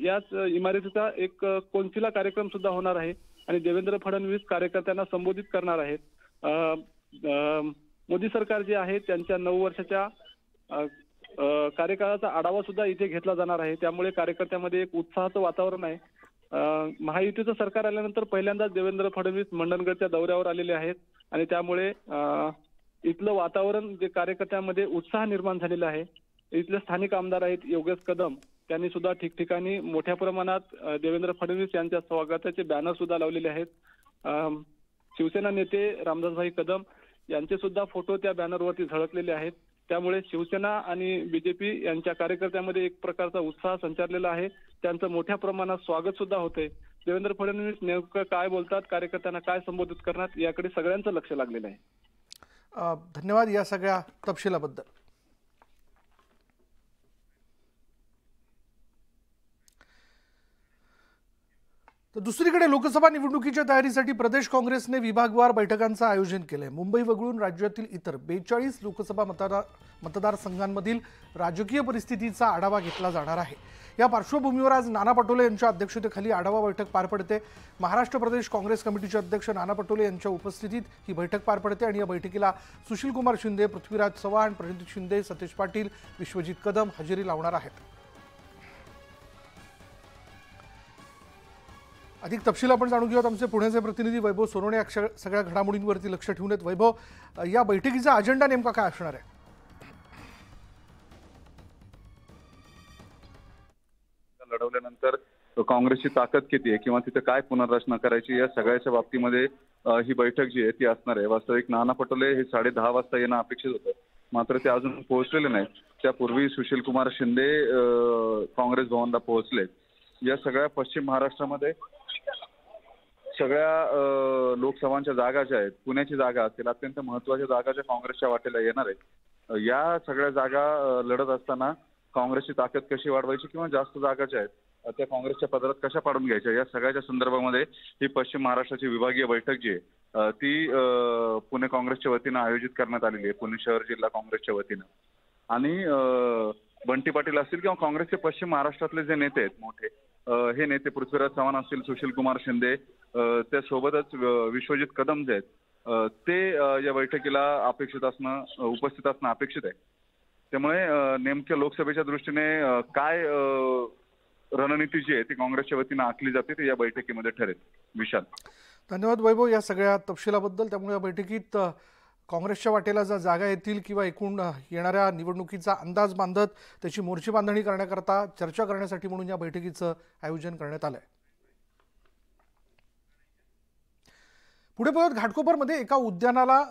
याच इमारतीचा एक कोनशिला कार्यक्रम सुद्धा होणार आहे आणि देवेंद्र फडणवीस कार्यकर्त्यांना संबोधित करणार आहेत. मोदी सरकार जे आहे त्यांच्या 9 वर्षाच्या कार्यकाळाचा आढावा सुद्धा इथे घेतला जाणार आहे. त्यामुळे कार्यकर्त्यांमध्ये एक उत्साहाचं वातावरण आहे. महायुतीचं सरकार आल्यानंतर पहिल्यांदाच देवेंद्र फडणवीस मंडणगडच्या दौऱ्यावर आलेले आहेत आणि त्यामुळे इथलं वातावरण जे कार्यकर्त्यांमध्ये उत्साह निर्माण झालेला आहे. इथले स्थानिक आमदार आहेत योगेश कदम, त्यांनी सुद्धा ठिकठिकाणी मोठ्या प्रमाणात देवेंद्र फडणवीस यांच्या स्वागताचे बॅनर सुद्धा लावलेले आहेत. शिवसेना नेते रामदासभाई कदम यांचे सुद्धा फोटो त्या बॅनरवरती झळकलेले आहेत. त्यामुळे शिवसेना आणि बीजेपी यांच्या कार्यकर्त्यांमध्ये एक प्रकारचा उत्साह संचारलेला आहे. त्यांचं मोठ्या प्रमाणात स्वागत सुद्धा होते. देवेंद्र फडणवीस नेमकं काय बोलतात, कार्यकर्त्यांना काय संबोधित करणार, याकडे सगळ्यांचं लक्ष लागलेलं आहे. धन्यवाद या सगळ्या तपशिलाबद्दल. तर दुसरीकडे लोकसभा निवडणुकीच्या तयारीसाठी प्रदेश काँग्रेसने विभागवार बैठकांचं आयोजन केलंय. मुंबई वगळून राज्यातील इतर 42 लोकसभा मतदारसंघांमधील राजकीय परिस्थितीचा आढावा घेतला जाणार आहे. या पार्श्वभूमीवर आज नाना पटोले यांच्या अध्यक्षतेखाली आढावा बैठक पार पडते. महाराष्ट्र प्रदेश काँग्रेस कमिटीचे अध्यक्ष नाना पटोले यांच्या उपस्थितीत ही बैठक पार पडते आणि या बैठकीला सुशीलकुमार शिंदे, पृथ्वीराज चव्हाण, प्रणित शिंदे, सतीश पाटील, विश्वजित कदम हजेरी लावणार आहेत. अधिक तपशील आपण जाणून घेऊयात. आमचे पुण्याचे प्रतिनिधी वैभव सोनवणे सगळ्या घडामोडींवरती लक्ष ठेवून आहेत. वैभव, या बैठकीचा अजेंडा नेमका काय असणार आहे? लढवल्यानंतर काँग्रेसची ताकद किती आहे किंवा तिथे काय पुनर्रचना करायची या सगळ्याच्या बाबतीमध्ये ही बैठक जी आहे ती असणार आहे. वास्तविक नाना पटोले हे 10:30 वाजता येणं अपेक्षित होतं, मात्र ते अजून पोहोचलेले नाहीत. त्यापूर्वी सुशीलकुमार शिंदे काँग्रेस भवनला पोहोचले. या सगळ्या पश्चिम महाराष्ट्रामध्ये सगळ्या लोकसभांच्या जागा ज्या आहेत, पुण्याची जागा असेल, अत्यंत महत्वाच्या जागा ज्या काँग्रेसच्या वाटेला येणार आहेत, या सगळ्या जागा लढत असताना काँग्रेसची ताकद कशी वाढवायची किंवा जास्त जागा ज्या आहेत त्या काँग्रेसच्या पदरात कशा पाडून घ्यायच्या, या सगळ्याच्या संदर्भामध्ये ही पश्चिम महाराष्ट्राची विभागीय बैठक जी आहे ती पुणे काँग्रेसच्या वतीनं आयोजित करण्यात आलेली आहे, पुणे शहर जिल्हा काँग्रेसच्या वतीनं. आणि बंटी पाटील असतील किंवा काँग्रेसचे पश्चिम महाराष्ट्रातले जे नेते आहेत मोठे, हे नेते पृथ्वीराज चव्हाण असतील, सुशीलकुमार शिंदे, त्यासोबतच विश्वजित कदम जे आहेत ते या बैठकीला उपस्थित असणं अपेक्षित आहे. त्यामुळे नेमक्या लोकसभेच्या दृष्टीने काय रणनीती जी आहे ती काँग्रेसच्या वतीनं आखली जाते ते या बैठकीमध्ये ठरेल. विशाल, धन्यवाद वैभव या सगळ्या तपशिलाबद्दल. त्यामुळे या बैठकीत काँग्रेसच्या वाटेला ज्या जागा येतील किंवा एकूण येणाऱ्या निवडणुकीचा अंदाज बांधत त्याची मोर्ची बांधणी करण्याकरता चर्चा करण्यासाठी म्हणून या बैठकीचं आयोजन करण्यात आलंय. पुढे बघत घाटकोपरमध्ये एका उद्यानाला